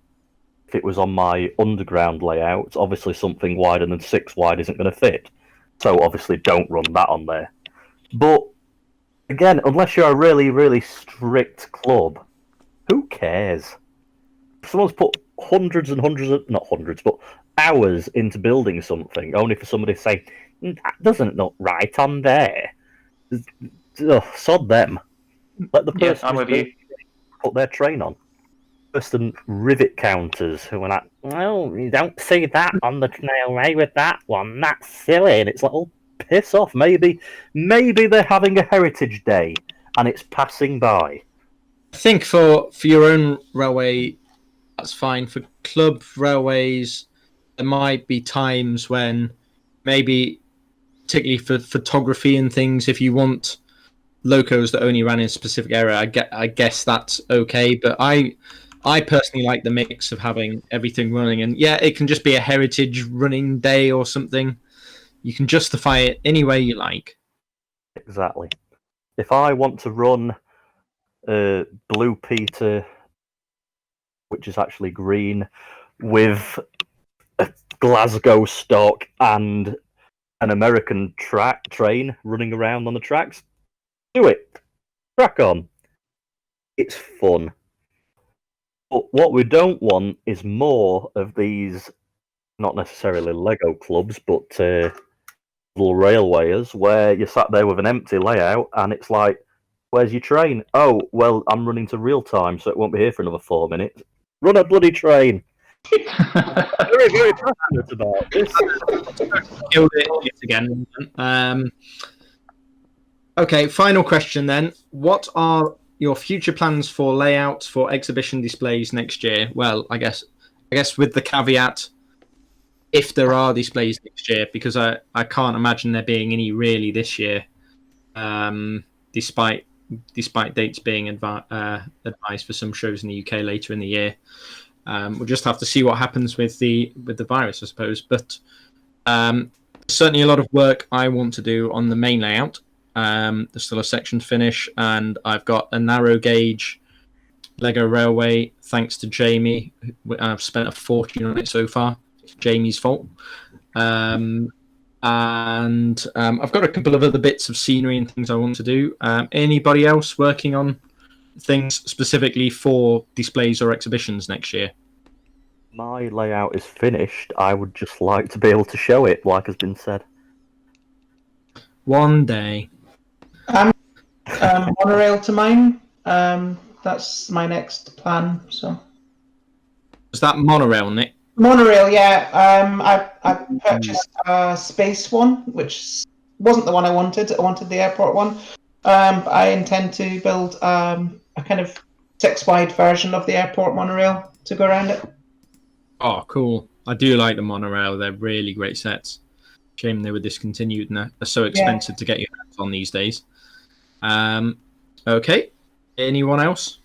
if it was on my underground layout, obviously something wider than 6 wide isn't going to fit. So obviously don't run that on there. But again, unless you're a really, really strict club, who cares? If someone's put hundreds and hundreds of, not hundreds, but hours into building something, only for somebody to say, that doesn't look right on there. Ugh, sod them. Let the person I'm with you. put their train on. Worse than rivet counters who are like, well, you don't see that on the railway with that one. That's silly. And it's like, oh, piss off. Maybe they're having a heritage day and it's passing by. I think for your own railway, that's fine. For club railways, there might be times when maybe particularly for photography and things. If you want locos that only ran in a specific area, I guess that's okay. But I personally like the mix of having everything running, and yeah, it can just be a heritage running day or something. You can justify it any way you like. Exactly. If I want to run Blue Peter, which is actually green, with a Glasgow stock and an American train running around on the tracks, do it. Crack on. It's fun. But what we don't want is more of these, not necessarily Lego clubs, but little railwayers where you're sat there with an empty layout and it's like, where's your train? Oh, well, I'm running to real time, so it won't be here for another 4 minutes. Run a bloody train. Very, very passionate about this. Killed it yet again. Okay, final question then. What are your future plans for layouts for exhibition displays next year? Well, I guess with the caveat, if there are displays next year, because I can't imagine there being any really this year, despite dates being advised for some shows in the UK later in the year. We'll just have to see what happens with the virus, I suppose. But certainly a lot of work I want to do on the main layout. There's still a section to finish, and I've got a narrow gauge Lego Railway, thanks to Jamie. I've spent a fortune on it so far. It's Jamie's fault. And I've got a couple of other bits of scenery and things I want to do. Anybody else working on things specifically for displays or exhibitions next year? My layout is finished. I would just like to be able to show it, like has been said. One day. Monorail to mine. That's my next plan. So. Is that monorail, Nick? Monorail, yeah. I purchased a space one, which wasn't the one I wanted. I wanted the airport one. But I intend to build a kind of 6-wide version of the airport monorail to go around it. Oh, cool. I do like the monorail. They're really great sets. Shame they were discontinued and they're so expensive to get your hands on these days. Okay. Anyone else?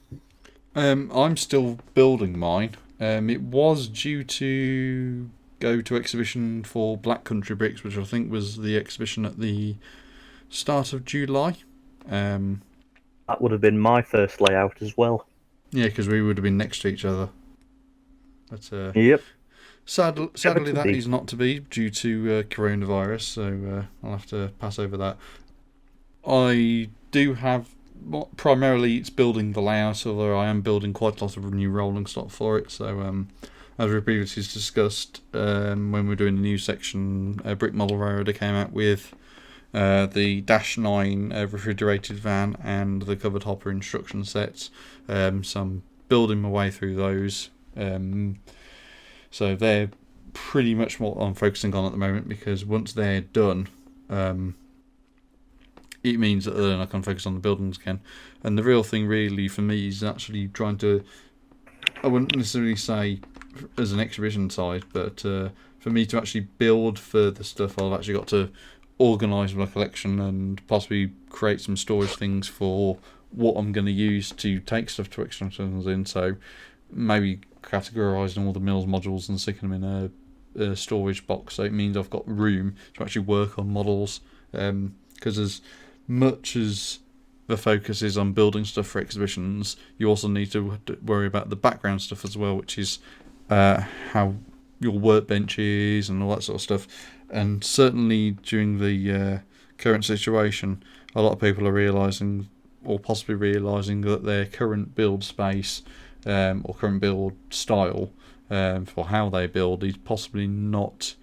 I'm still building mine. It was due to go to exhibition for Black Country Bricks, which I think was the exhibition at the start of July. That would have been my first layout as well. Yeah, because we would have been next to each other. But yep. Sadly, that is not to be due to coronavirus, so I'll have to pass over that. I do have, primarily it's building the layout, although I am building quite a lot of new rolling stock for it. So as we previously discussed, when we were doing the new section, Brick Model Railroad came out with the Dash 9 refrigerated van and the covered hopper instruction sets. So I'm building my way through those. So they're pretty much what I'm focusing on at the moment, because once they're done, it means that then I can focus on the buildings again. And the real thing really for me is actually trying to, I wouldn't necessarily say as an exhibition side, but for me to actually build further stuff, I've actually got to organise my collection and possibly create some storage things for what I'm going to use to take stuff to exhibitions in. So maybe categorising all the mills modules and sticking them in a storage box, so it means I've got room to actually work on models, because as much as the focus is on building stuff for exhibitions, you also need to worry about the background stuff as well, which is how your workbench is and all that sort of stuff. And certainly during the current situation, a lot of people are realising, or possibly realising, that their current build space or current build style for how they build is possibly not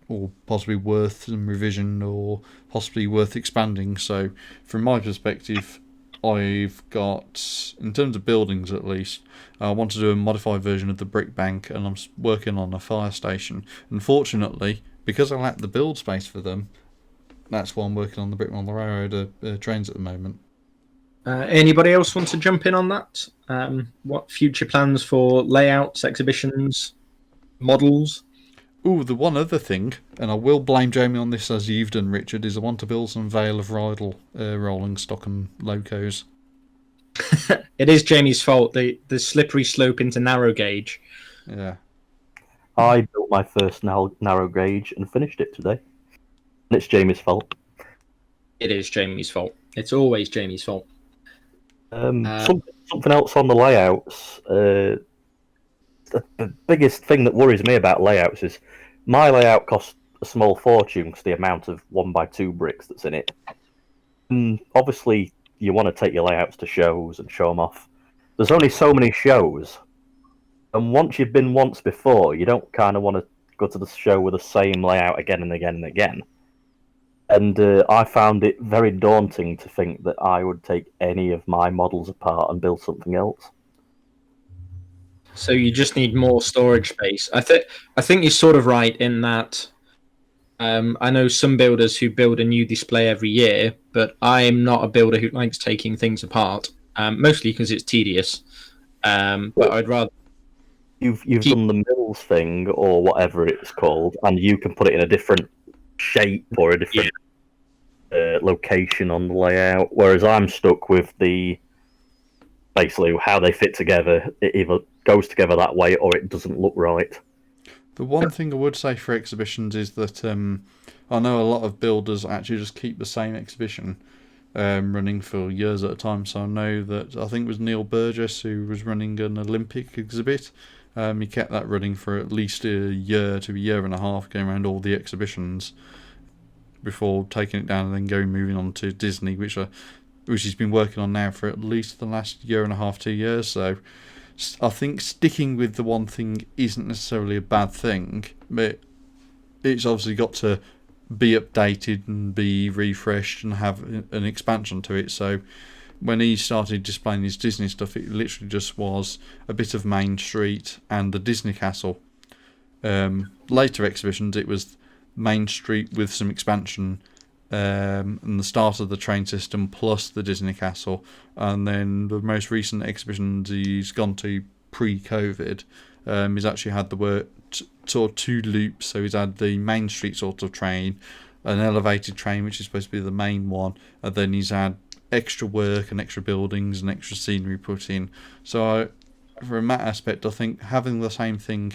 or possibly worth some revision, or possibly worth expanding. So from my perspective, I've got, in terms of buildings at least, I want to do a modified version of the brick bank, and I'm working on a fire station. Unfortunately, because I lack the build space for them, that's why I'm working on the Brick on the Railroad trains at the moment. Anybody else want to jump in on that? What future plans for layouts, exhibitions, models? The one other thing, and I will blame Jamie on this as you've done, Richard, is I want to build some Vale of Rydal rolling stock and locos. It is Jamie's fault. The slippery slope into narrow gauge. Yeah. I built my first narrow gauge and finished it today. And it's Jamie's fault. It is Jamie's fault. It's always Jamie's fault. Something else on the layouts. The biggest thing that worries me about layouts is my layout costs a small fortune because the amount of 1x2 bricks that's in it. And obviously, you want to take your layouts to shows and show them off. There's only so many shows. And once you've been once before, you don't kind of want to go to the show with the same layout again and again and again. And I found it very daunting to think that I would take any of my models apart and build something else. So you just need more storage space. I think you're sort of right in that. I know some builders who build a new display every year, but I'm not a builder who likes taking things apart. Mostly because it's tedious. But I'd rather. You've done the mills thing or whatever it's called, and you can put it in a different shape or a different location on the layout. Whereas I'm stuck with basically how they fit together. It either goes together that way or it doesn't look right. The one thing I would say for exhibitions is that I know a lot of builders actually just keep the same exhibition running for years at a time. So I know that I think it was Neil Burgess who was running an Olympic exhibit. He kept that running for at least a year to a year and a half, going around all the exhibitions before taking it down and then moving on to Disney, which he's been working on now for at least the last year and a half, 2 years. So I think sticking with the one thing isn't necessarily a bad thing, but it's obviously got to be updated and be refreshed and have an expansion to it. So when he started displaying his Disney stuff, it literally just was a bit of Main Street and the Disney Castle. Later exhibitions, it was Main Street with some expansion and the start of the train system plus the Disney Castle. And then the most recent exhibitions he's gone to pre-COVID, he's actually had the sort of two loops. So he's had the Main Street sort of train, an elevated train, which is supposed to be the main one, and then he's had extra work and extra buildings and extra scenery put in. So from that aspect, I think having the same thing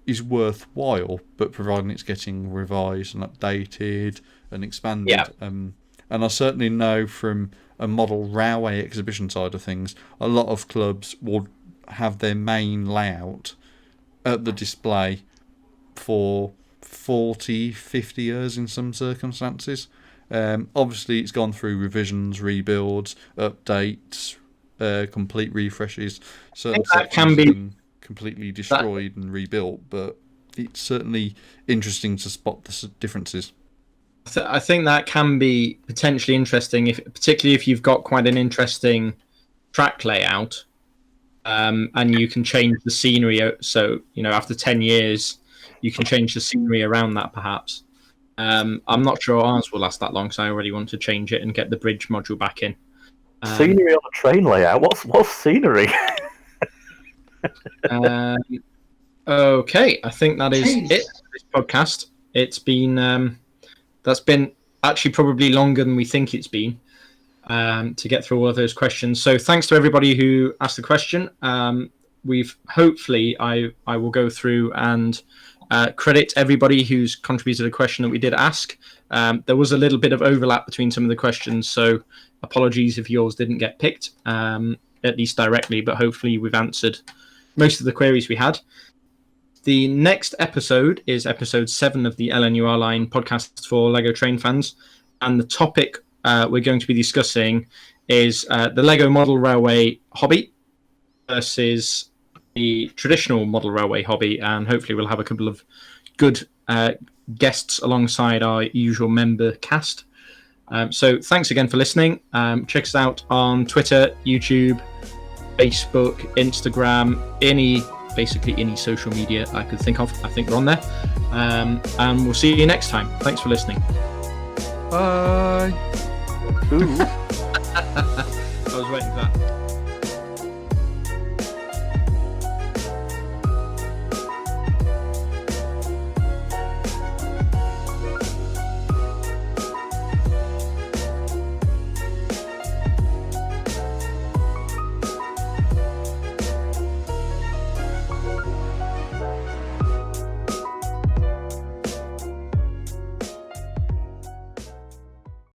is worthwhile, but providing it's getting revised and updated and expanded. Yeah. And I certainly know from a model railway exhibition side of things, a lot of clubs will have their main layout at the display for 40, 50 years in some circumstances. Obviously, it's gone through revisions, rebuilds, updates, complete refreshes. Certain that can sections be have been completely destroyed and rebuilt, but it's certainly interesting to spot the differences. I think that can be potentially interesting, particularly if you've got quite an interesting track layout, and you can change the scenery. So after 10 years, you can change the scenery around that, perhaps. I'm not sure ours will last that long, so I already want to change it and get the bridge module back in. Scenery on a train layout? What's scenery? Okay, I think that is it for this podcast. It's been that's been actually probably longer than we think it's been to get through all of those questions. So thanks to everybody who asked the question. We've hopefully I will go through and credit everybody who's contributed a question that we did ask. There was a little bit of overlap between some of the questions, so apologies if yours didn't get picked, at least directly, but hopefully we've answered most of the queries we had. The next episode is episode 7 of the LNUR Line podcast for LEGO train fans, and the topic we're going to be discussing is the LEGO model railway hobby versus the traditional model railway hobby, and hopefully we'll have a couple of good guests alongside our usual member cast. So thanks again for listening. Check us out on Twitter, YouTube, Facebook, Instagram, basically any social media I could think of. I think we're on there. And we'll see you next time. Thanks for listening. Bye. Ooh. I was waiting for that.